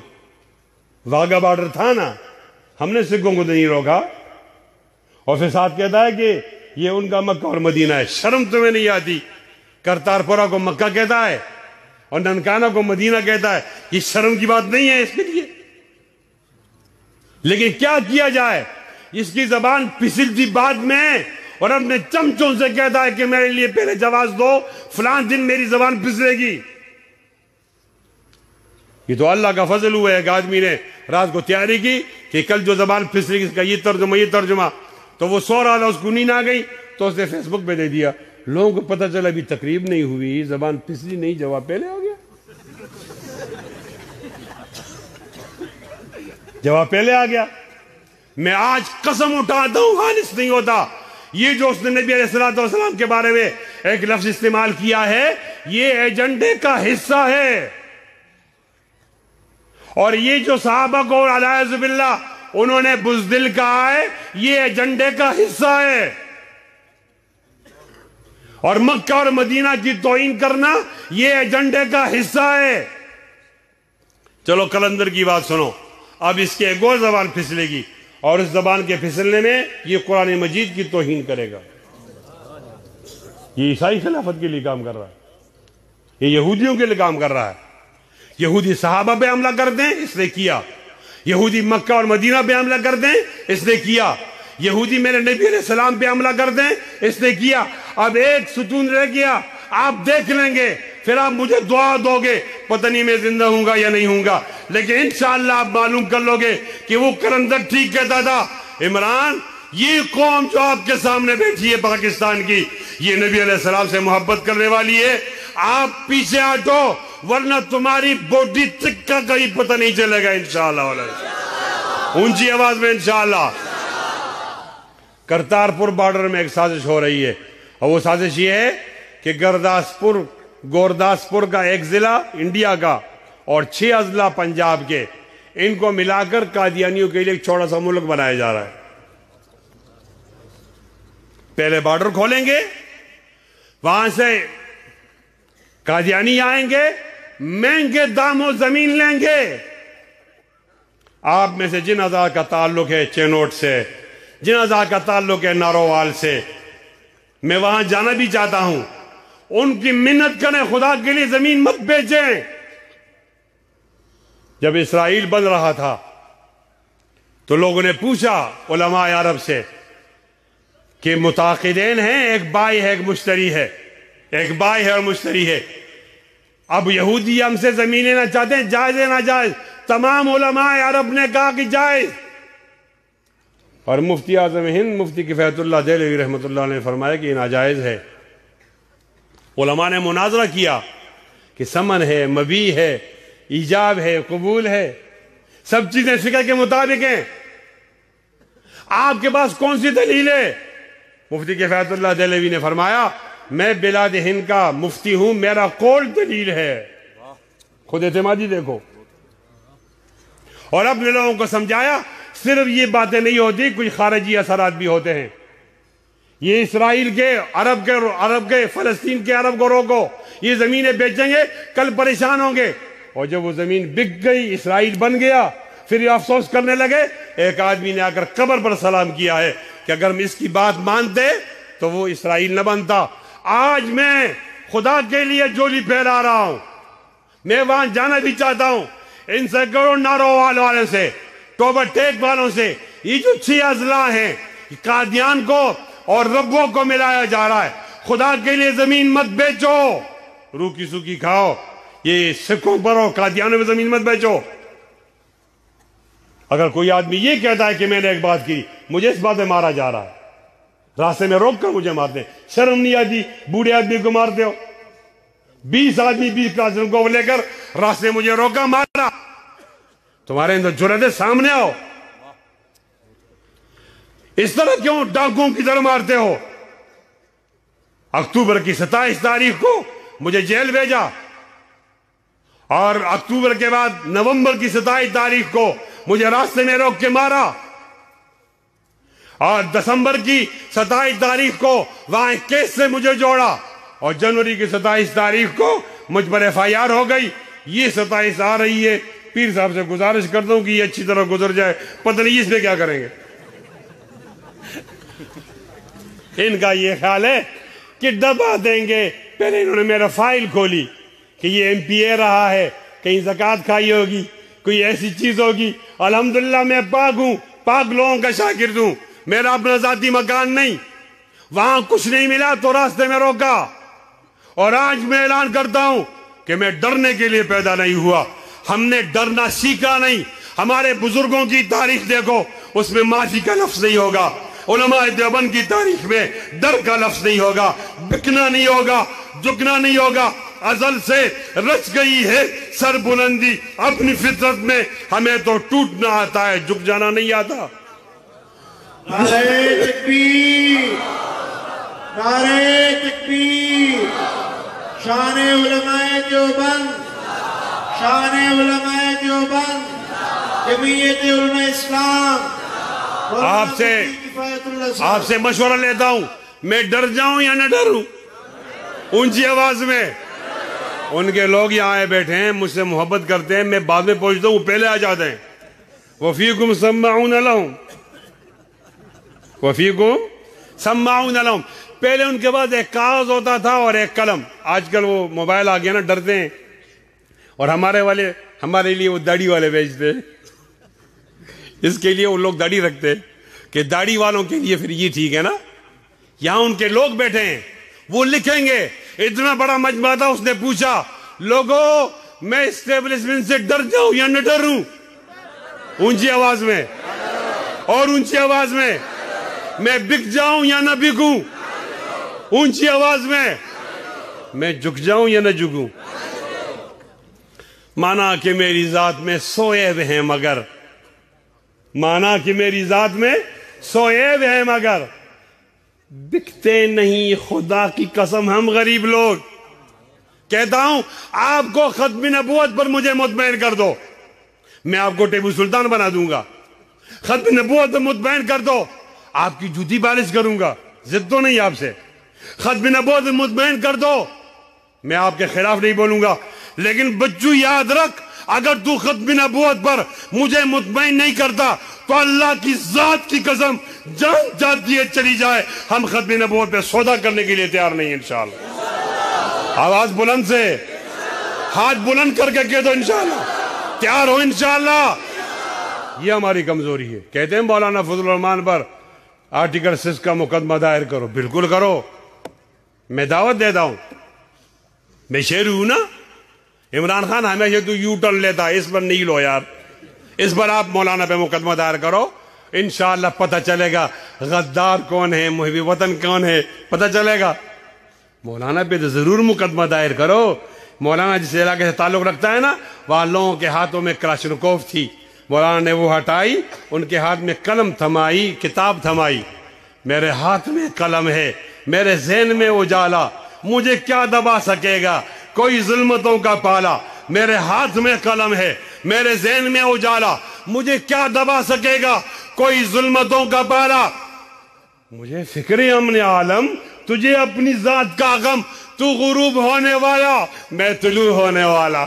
واگا بارڈر تھا نا، ہم نے سکھوں کو نہیں روکا، اور پھر ساتھ کہتا ہے کہ یہ ان کا مکہ اور مدینہ ہے۔ شرم تمہیں نہیں آتی؟ کرتارپورہ کو مکہ کہتا ہے اور ننکانہ کو مدینہ کہتا ہے، یہ شرم کی بات نہیں ہے اس کے لیے؟ لیکن کیا کیا جائے، اس کی زبان پسلتی بعد میں اور اپنے چمچوں سے کہتا ہے کہ میرے لیے پہلے جواز دو، فلان دن میری زبان پسلے گی۔ یہ تو اللہ کا فضل ہوا ہے، ایک آدمی نے رات کو تیاری کی کہ کل جو زبان پسلے گی اس کا یہ ترجمہ، تو وہ سو رہا تھا، اس کو نیند آ گئی تو اس نے فیس بک پہ دے دیا۔ لوگوں کو پتہ چلا ابھی تقریب نہیں ہوئی، زبان پسلی نہیں، جواب پہلے ہو گیا، جواب پہلے آ گیا۔ میں آج قسم اٹھاتا ہوں خالص نہیں ہوتا، یہ جو اس نے نبی علیہ السلام کے بارے میں ایک لفظ استعمال کیا ہے یہ ایجنڈے کا حصہ ہے، اور یہ جو صحابہ کو علیہ باللہ انہوں نے بزدل کہا ہے یہ ایجنڈے کا حصہ ہے، اور مکہ اور مدینہ کی توہین کرنا یہ ایجنڈے کا حصہ ہے۔ چلو کلندر کی بات سنو، اب اس کے ایک اور زبان پھسلے گی، اور اس زبان کے پھسلنے میں یہ قرآن مجید کی توہین کرے گا۔ یہ عیسائی خلافت کے لیے کام کر رہا ہے، یہ یہودیوں کے لیے کام کر رہا ہے۔ یہودی صحابہ پہ حملہ کر دیں، اس نے کیا۔ یہودی مکہ اور مدینہ پہ حملہ کر دیں، اس نے کیا۔ یہودی میرے نبی علیہ السلام پہ حملہ کر دیں، اس نے کیا۔ اب ایک ستون رہ گیا، آپ دیکھ لیں گے، پھر آپ مجھے دعا دو گے، پتہ نہیں میں زندہ ہوں گا یا نہیں ہوں گا، لیکن انشاءاللہ آپ معلوم کر لو گے کہ وہ کلندر ٹھیک کہتا تھا۔ عمران، یہ قوم جو آپ کے سامنے بیٹھی ہے پاکستان کی، یہ نبی علیہ السلام سے محبت کرنے والی ہے، آپ پیچھے ہٹو ورنہ تمہاری بوڈی تکہ کا ہی پتہ نہیں چلے گا انشاءاللہ۔ اونچی آواز میں انشاءاللہ۔ کرتارپور بارڈر میں ایک سازش ہو رہی ہے، اور وہ سازش یہ ہے کہ گورداسپور کا ایک ضلع انڈیا کا اور 6 اضلاع پنجاب کے، ان کو ملا کر قادیانیوں کے لیے ایک چھوٹا سا ملک بنایا جا رہا ہے۔ پہلے بارڈر کھولیں گے، وہاں سے قادیانی آئیں گے، مہنگے داموں زمین لیں گے۔ آپ میں سے جن ہزار کا تعلق ہے چینوٹ سے، جن ہزار کا تعلق ہے نارووال سے، میں وہاں جانا بھی چاہتا ہوں، ان کی منت کریں خدا کے لیے زمین مت بیچیں۔ جب اسرائیل بن رہا تھا تو لوگوں نے پوچھا علماء عرب سے کہ متعاقدین ہیں، ایک بائی ہے ایک مشتری ہے، ایک بائی ہے اور مشتری ہے، اب یہودی ہم سے زمین لینا چاہتے ہیں، جائز ہے ناجائز؟ تمام علماء عرب نے کہا کہ جائز، اور مفتی اعظم ہند مفتی کفایت اللہ دہلوی رحمۃ اللہ نے فرمایا کہ یہ ناجائز ہے۔ علماء نے مناظرہ کیا کہ سمن ہے، مبیع ہے، ایجاب ہے، قبول ہے، سب چیزیں فقہ کے مطابق ہیں، آپ کے پاس کون سی دلیل ہے؟ مفتی کفایت اللہ دہلوی نے فرمایا میں بلاد ہند کا مفتی ہوں، میرا قول دلیل ہے۔ خود اعتمادی دیکھو۔ اور اپنے لوگوں کو سمجھایا صرف یہ باتیں نہیں ہوتی، کچھ خارجی اثرات بھی ہوتے ہیں۔ یہ اسرائیل کے عرب کے فلسطین کے عرب کو روکو، یہ زمینیں بیچیں گے، کل پریشان ہوں گے۔ اور جب وہ زمین بک گئی، اسرائیل بن گیا، پھر یہ افسوس کرنے لگے۔ ایک آدمی نے آ کر قبر پر سلام کیا ہے کہ اگر ہم اس کی بات مانتے تو وہ اسرائیل نہ بنتا۔ آج میں خدا کے لیے جولی پھیلا رہا ہوں، میں وہاں جانا بھی چاہتا ہوں، ان سے کرو نارووال والوں سے، ٹوبر ٹیک والوں سے، یہ جو 6 اضلاع ہیں قادیان کو اور ربوں کو ملایا جا رہا ہے. خدا کے لیے زمین مت بیچو, روکی سوکی کھاؤ, یہ سکھوں پر اور قادیانوں میں زمین مت بیچو. اگر کوئی آدمی یہ کہتا ہے کہ میں نے ایک بات کی, مجھے اس بات پہ مارا جا رہا ہے, راستے میں روک کر مجھے مارتے, شرم نہیں آتی؟ بوڑھے آدمی کو مارتے ہو, 20 آدمی 20 کلاسوں کو لے کر راستے مجھے روکا, مارا, تمہارے اندر جرأت ہے, سامنے آؤ. اس طرح کیوں ڈاکوؤں کی طرح مارتے ہو؟ اکتوبر کی 27 تاریخ کو مجھے جیل بھیجا, اور اکتوبر کے بعد نومبر کی 27 تاریخ کو مجھے راستے میں روک کے مارا, اور دسمبر کی 27 تاریخ کو وہاں ایک کیس سے مجھے جوڑا, اور جنوری کی 27 تاریخ کو مجھ پر FIR ہو گئی. یہ 27 آ رہی ہے, پیر صاحب سے گزارش کرتا ہوں کہ یہ اچھی طرح گزر جائے, پتہ نہیں اس پہ کیا کریں گے. ان کا یہ خیال ہے کہ دبا دیں گے. پہلے انہوں نے میرا فائل کھولی کہ یہ MPA رہا ہے, کہیں زکوٰۃ کھائی ہوگی, کوئی ایسی چیز ہوگی. الحمدللہ میں پاک ہوں, پاک لوگوں کا شاگرد ہوں, میرا اپنا ذاتی مکان نہیں. وہاں کچھ نہیں ملا تو راستے میں روکا, اور آج میں اعلان کرتا ہوں کہ میں ڈرنے کے لیے پیدا نہیں ہوا. ہم نے ڈرنا سیکھا نہیں. ہمارے بزرگوں کی تاریخ دیکھو, اس میں معافی کا لفظ نہیں ہوگا. علماء دیوبند کی تاریخ میں ڈر کا لفظ نہیں ہوگا, بکنا نہیں ہوگا, جھکنا نہیں ہوگا. ازل سے رچ گئی ہے سر بلندی اپنی فطرت میں, ہمیں تو ٹوٹنا آتا ہے, جھک جانا نہیں آتا. نعرہ تکبیر, نعرہ تکبیر. شان علماء دیوبند, شان علماء دیوبند, جمعیت علماء اسلام. آپ سے مشورہ لیتا ہوں, میں ڈر جاؤں یا نہ ڈروں؟ اونچی آواز میں. ان کے لوگ یہاں آئے بیٹھے ہیں, مجھ سے محبت کرتے ہیں, میں بعد میں پہنچتا ہوں, پہلے آ جاتے ہیں. وَفِيكُمْ سَمَّعُونَ لَهُمْ, وَفِيكُمْ سَمَّعُونَ لَهُمْ. پہلے ان کے بعد ایک کاغذ ہوتا تھا اور ایک قلم. آج کل وہ موبائل آ گیا نا, ڈرتے ہیں. اور ہمارے لیے وہ داڑھی والے بھیجتے ہیں. اس کے لیے وہ لوگ داڑھی رکھتے کہ داڑھی والوں کے لیے پھر یہ ٹھیک ہے نا. یہاں ان کے لوگ بیٹھے ہیں, وہ لکھیں گے. اتنا بڑا مجمع تھا, اس نے پوچھا, لوگوں میں اسٹیبلشمنٹ سے ڈر جاؤں یا نہ ڈروں؟ اونچی آواز میں, اور اونچی آواز میں. میں بک جاؤں یا نہ بکوں؟ اونچی آواز میں. میں جھک جاؤں یا نہ جھکوں؟ مانا کہ میری ذات میں سوئے ہوئے ہیں مگر, مانا کہ میری ذات میں سوئے ہوئے ہیں مگر بکتے نہیں, خدا کی قسم ہم غریب لوگ. کہتا ہوں آپ کو ختم نبوت پر مجھے مطمئن کر دو, میں آپ کو ٹیپو سلطان بنا دوں گا. ختم نبوت پر مطمئن کر دو, آپ کی جوتی پالش کروں گا, ضد تو نہیں آپ سے. ختم نبوت پر مطمئن کر دو, میں آپ کے خلاف نہیں بولوں گا. لیکن بچو یاد رکھ, اگر تو ختم نبوت پر مجھے مطمئن نہیں کرتا تو اللہ کی ذات کی قسم جان جاتی ہے چلی جائے, ہم ختم نبوت پہ سودا کرنے کے لیے تیار نہیں انشاءاللہ. آواز بلند سے, ہاتھ بلند کر کے کہہ دو انشاءاللہ, تیار ہو انشاءاللہ. یہ ہماری کمزوری ہے. کہتے ہیں مولانا فضل الرحمان پر آرٹیکل 6 کا مقدمہ دائر کرو, بالکل کرو, میں دعوت دیتا ہوں. میں شیر ہوں نا. عمران خان ہمیشہ تو یو ٹرن لیتا ہے, اس پر نہیں لو یار, اس پر آپ مولانا پہ مقدمہ دائر کرو, انشاءاللہ پتہ چلے گا غدار کون ہے, محب وطن کون ہے, پتہ چلے گا. مولانا پہ تو ضرور مقدمہ دائر کرو. مولانا جس علاقے سے تعلق رکھتا ہے نا, وہاں لوگوں کے ہاتھوں میں کلاشنکوف تھی, مولانا نے وہ ہٹائی, ان کے ہاتھ میں قلم تھمائی, کتاب تھمائی. میرے ہاتھ میں قلم ہے, میرے ذہن میں اجالا, مجھے کیا دبا سکے گا کوئی ظلمتوں کا پالا. میرے ہاتھ میں قلم ہے, میرے ذہن میں اجالا, مجھے کیا دبا سکے گا کوئی ظلمتوں کا پالا. مجھے فکر امن عالم, تجھے اپنی ذات کا غم, تو غروب ہونے والا, میں طلوع ہونے والا.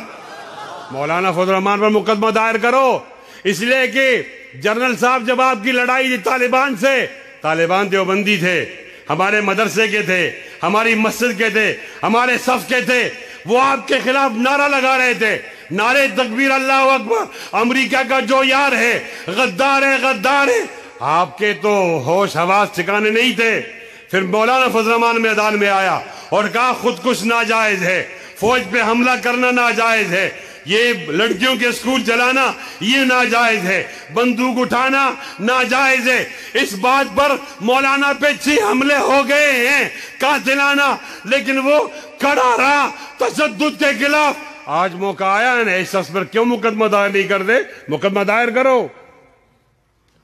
مولانا فضل الرحمان پر مقدمہ دائر کرو, اس لیے کہ جنرل صاحب جب آپ کی لڑائی تھی طالبان سے, طالبان دیوبندی تھے, ہمارے مدرسے کے تھے, ہماری مسجد کے تھے, ہمارے صف کے تھے, وہ آپ کے خلاف نعرہ لگا رہے تھے, نعرے تکبیر اللہ اکبر, امریکہ کا جو یار ہے غدار ہے, غدار ہے. آپ کے تو ہوش حواس ٹھکانے نہیں تھے. پھر مولانا فضل الرحمان میدان میں آیا اور کہا خودکش ناجائز ہے, فوج پہ حملہ کرنا ناجائز ہے, یہ لڑکیوں کے اسکول چلانا یہ ناجائز ہے, بندوق اٹھانا ناجائز ہے. اس بات پر مولانا پہ 6 حملے ہو گئے ہیں قاتلانہ, لیکن وہ کھڑا رہا تشدد کے خلاف. آج موقع آیا ہے نا, اس شخص پر کیوں مقدمہ دائر نہیں کر دے؟ مقدمہ دائر کرو.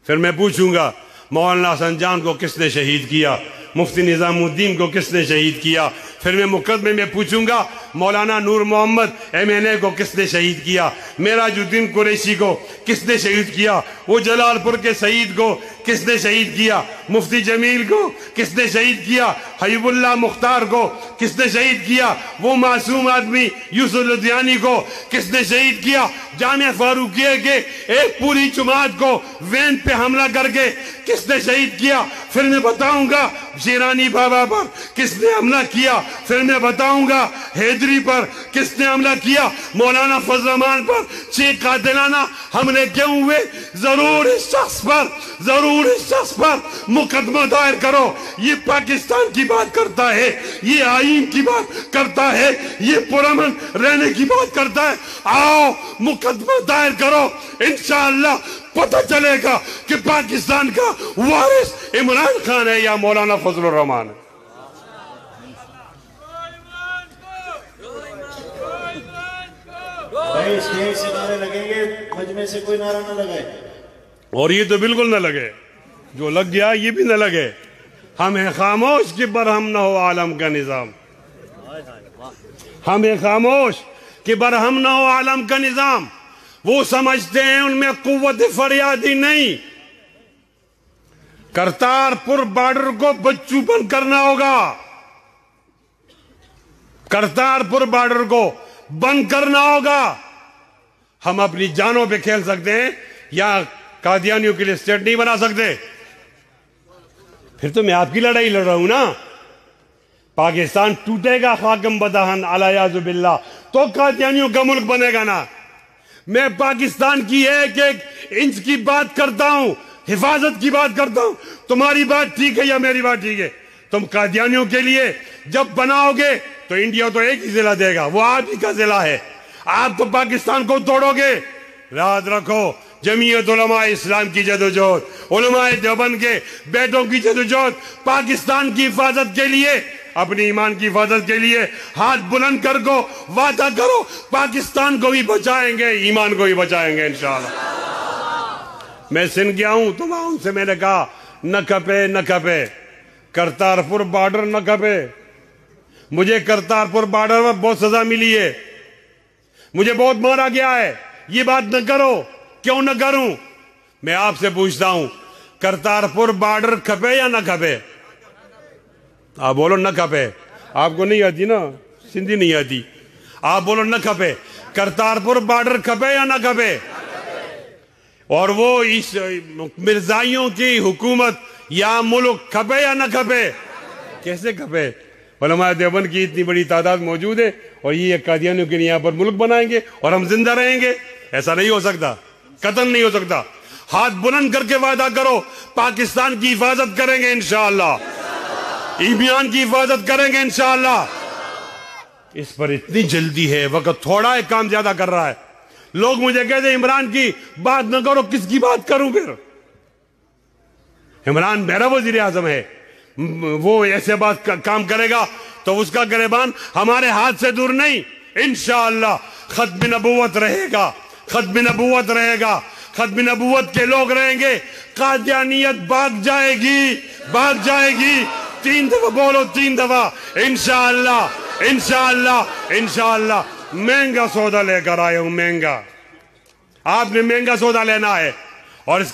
پھر میں پوچھوں گا مولانا حسن جان کو کس نے شہید کیا, مفتی نظام الدین کو کس نے شہید کیا. پھر میں مقدمے میں پوچھوں گا مولانا نور محمد MNA کو کس نے شہید کیا, معراج الدین قریشی کو کس نے شہید کیا, وہ جلال پور کے شہید کو کس نے شہید کیا, مفتی جمیل کو کس نے شہید کیا, حبیب اللہ مختار کو کس نے شہید کیا, وہ معصوم آدمی یوسف لدھیانی کو کس نے شہید کیا, جامعہ فاروقیہ کے ایک پوری جماعت کو وین پہ حملہ کر کے کس نے شہید کیا. پھر میں بتاؤں گا شیرانی بابا پر کس نے حملہ کیا, پھر میں بتاؤں گا حیدری پر کس نے حملہ کیا, مولانا فضل الرحمان پر 6 قاتلانہ حملے کیوں ہوئے. ضرور اس شخص پر مقدمہ دائر کرو. یہ پاکستان کی بات کرتا ہے, یہ آئین کی بات کرتا ہے, یہ پرامن رہنے کی بات کرتا ہے. آؤ مقدمہ دائر کرو, انشاءاللہ پتہ چلے گا کہ پاکستان کا وارث عمران خان ہے یا مولانا فضل الرحمان ہے. بھائی اسٹیج سے نعرے لگیں گے, مجمع سے کوئی نعرہ نہ لگائے. اور یہ تو بالکل نہ لگے, جو لگ گیا یہ بھی نہ لگے. ہم ہیں خاموش کہ برہم نہ ہو عالم کا نظام, ہم ہیں خاموش کہ برہم نہ ہو عالم کا نظام. وہ سمجھتے ہیں ان میں قوت فریادی نہیں. کرتارپور بارڈر کو بچوں بند کرنا ہوگا, کرتارپور بارڈر کو بند کرنا ہوگا. ہم اپنی جانوں پہ کھیل سکتے ہیں یا قادیانیوں کے لیے اسٹیٹ نہیں بنا سکتے. پھر تو میں آپ کی لڑائی لڑ رہا ہوں نا. پاکستان ٹوٹے گا خاکم بدہن علیاذ باللہ تو قادیانیوں کا ملک بنے گا نا. میں پاکستان کی ایک انچ کی بات کرتا ہوں, حفاظت کی بات کرتا ہوں. تمہاری بات ٹھیک ہے یا میری بات ٹھیک ہے؟ تم قادیانیوں کے لیے جب بناؤ گے تو انڈیا تو ایک ہی ضلع دے گا, وہ آپ ہی کا ضلع ہے. آپ تو پاکستان کو توڑو گے. یاد رکھو جمعیت علماء اسلام کی جدوجہد, علماء دیوبند کے بیٹوں کی جدوجہد پاکستان کی حفاظت کے لیے, اپنی ایمان کی حفاظت کے لیے ہاتھ بلند کر کو وعدہ کرو پاکستان کو بھی بچائیں گے, ایمان کو بھی بچائیں گے انشاءاللہ. میں سن گیا ہوں تو وہاں ان سے میں نے کہا نہ کھپے کرتارپور بارڈر نہ کھپے. مجھے کرتارپور بارڈر پر بہت سزا ملی ہے, مجھے بہت مارا گیا ہے. یہ بات نہ کرو. کیوں نہ کروں؟ میں آپ سے پوچھتا ہوں کرتارپور بارڈر کھپے یا نہ کھپے؟ آپ بولو نہ کھپے. آپ کو نہیں آتی نا, سندھی نہیں آتی. آپ بولو نہ کھپے. کرتارپور بارڈر کھپے یا نہ کھپے؟ اور وہ اس مرزائیوں کی حکومت یا ملک کھپے یا نہ کھپے؟ کیسے کھپے؟ علماء دیوبند کی اتنی بڑی تعداد موجود ہے اور یہ قادیانیوں کے لیے یہاں پر ملک بنائیں گے اور ہم زندہ رہیں گے؟ ایسا نہیں ہو سکتا, قطعاً نہیں ہو سکتا. ہاتھ بلند کر کے وعدہ کرو پاکستان کی حفاظت کریں گے انشاءاللہ, ایمان کی حفاظت کریں گے انشاءاللہ. اس پر اتنی جلدی ہے, وقت تھوڑا ہے, کام زیادہ کر رہا ہے. لوگ مجھے کہتے ہیں عمران کی بات نہ کرو. کس کی بات کروں پھر؟ عمران میرا وزیر اعظم ہے, وہ ایسے بات کام کرے گا تو اس کا گریبان ہمارے ہاتھ سے دور نہیں. انشاءاللہ ختم نبوت رہے گا, ختم نبوت رہے گا, ختم نبوت کے لوگ رہیں گے. قادیانیت بھاگ جائے گی, بھاگ جائے گی. 3 دفعہ بولو, 3 دفعہ. انشاءاللہ انشاءاللہ انشاءاللہ. مہنگا سودا لے کر آئے ہوں, مہنگا. آپ نے مہنگا سودا لینا ہے اور اس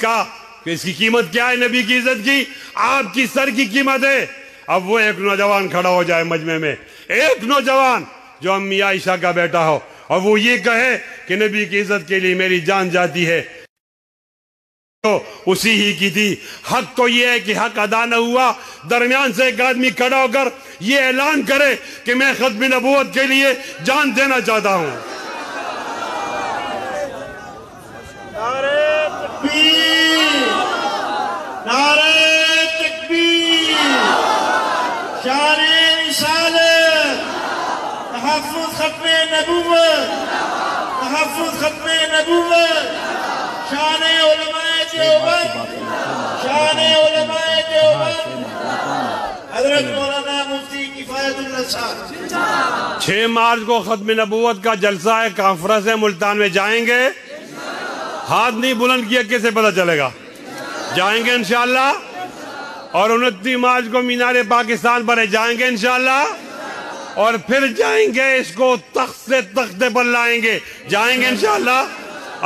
کی قیمت کیا ہے؟ نبی کی عزت کی آپ کی سر کی قیمت ہے. اب وہ ایک نوجوان کھڑا ہو جائے مجمع میں, ایک نوجوان جو امی عائشہ کا بیٹا ہو, اور وہ یہ کہے کہ نبی کی عزت کے لیے میری جان جاتی ہے, تو اسی ہی کی تھی. حق تو یہ ہے کہ حق ادا نہ ہوا. درمیان سے ایک آدمی کھڑا ہو کر یہ اعلان کرے کہ میں ختم نبوت کے لیے جان دینا چاہتا ہوں. نعرہ تکبیر, تحفظ ختم نبوت، تحفظ ختم نبوت، شان علماء دیوبند، شان علماء دیوبند، حضرت مولانا مفتی کفایت اللہ صاحب۔ 6 مارچ کو ختم نبوت کا جلسہ ہے، کانفرنس ہے، ملتان میں جائیں گے؟ ہاتھ نہیں بلند کیا کیسے پتہ چلے گا؟ جائیں گے انشاءاللہ۔ اور 29 مارچ کو مینار پاکستان پر جائیں گے انشاءاللہ، اور پھر جائیں گے اس کو تخت سے تختے پر لائیں گے، جائیں گے انشاءاللہ۔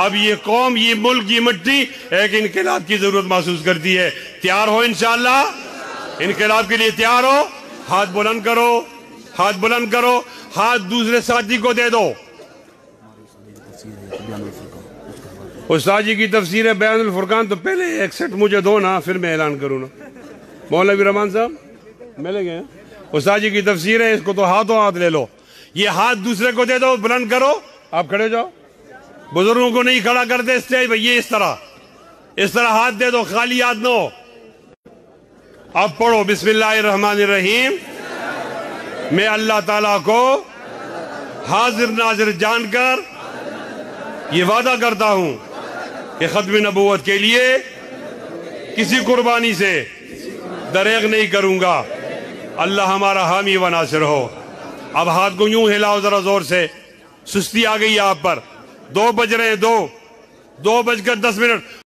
اب یہ قوم، یہ ملک، یہ مٹی ایک انقلاب کی ضرورت محسوس کرتی ہے۔ تیار ہو انشاءاللہ؟ انقلاب کے لیے تیار ہو؟ ہاتھ بلند کرو، ہاتھ بلند کرو، ہاتھ دوسرے ساتھی کو دے دو۔ استاد جی کی تفسیر ہے بیان الفرقان، تو پہلے ایک سیٹ مجھے دو نا، پھر میں اعلان کروں نا۔ مولوی رحمان صاحب ملے گئے؟ استاد جی کی تفسیر ہے، اس کو تو ہاتھوں ہاتھ لے لو، یہ ہاتھ دوسرے کو دے دو، بلند کرو، آپ کھڑے جاؤ۔ بزرگوں کو نہیں کھڑا کرتے اسٹیج پہ، یہ اس طرح ہاتھ دے دو، خالی ہاتھ نہ ہو۔ اب پڑھو بسم اللہ الرحمن الرحیم۔ میں اللہ تعالیٰ کو حاضر ناظر جان کر یہ وعدہ کرتا ہوں کہ ختم نبوت کے لیے کسی قربانی سے دریغ نہیں کروں گا۔ اللہ ہمارا حامی و ناصر ہو۔ اب ہاتھ کو یوں ہلاؤ ذرا زور سے، سستی آ گئی آپ پر۔ 2 بج رہے ہیں، 2:10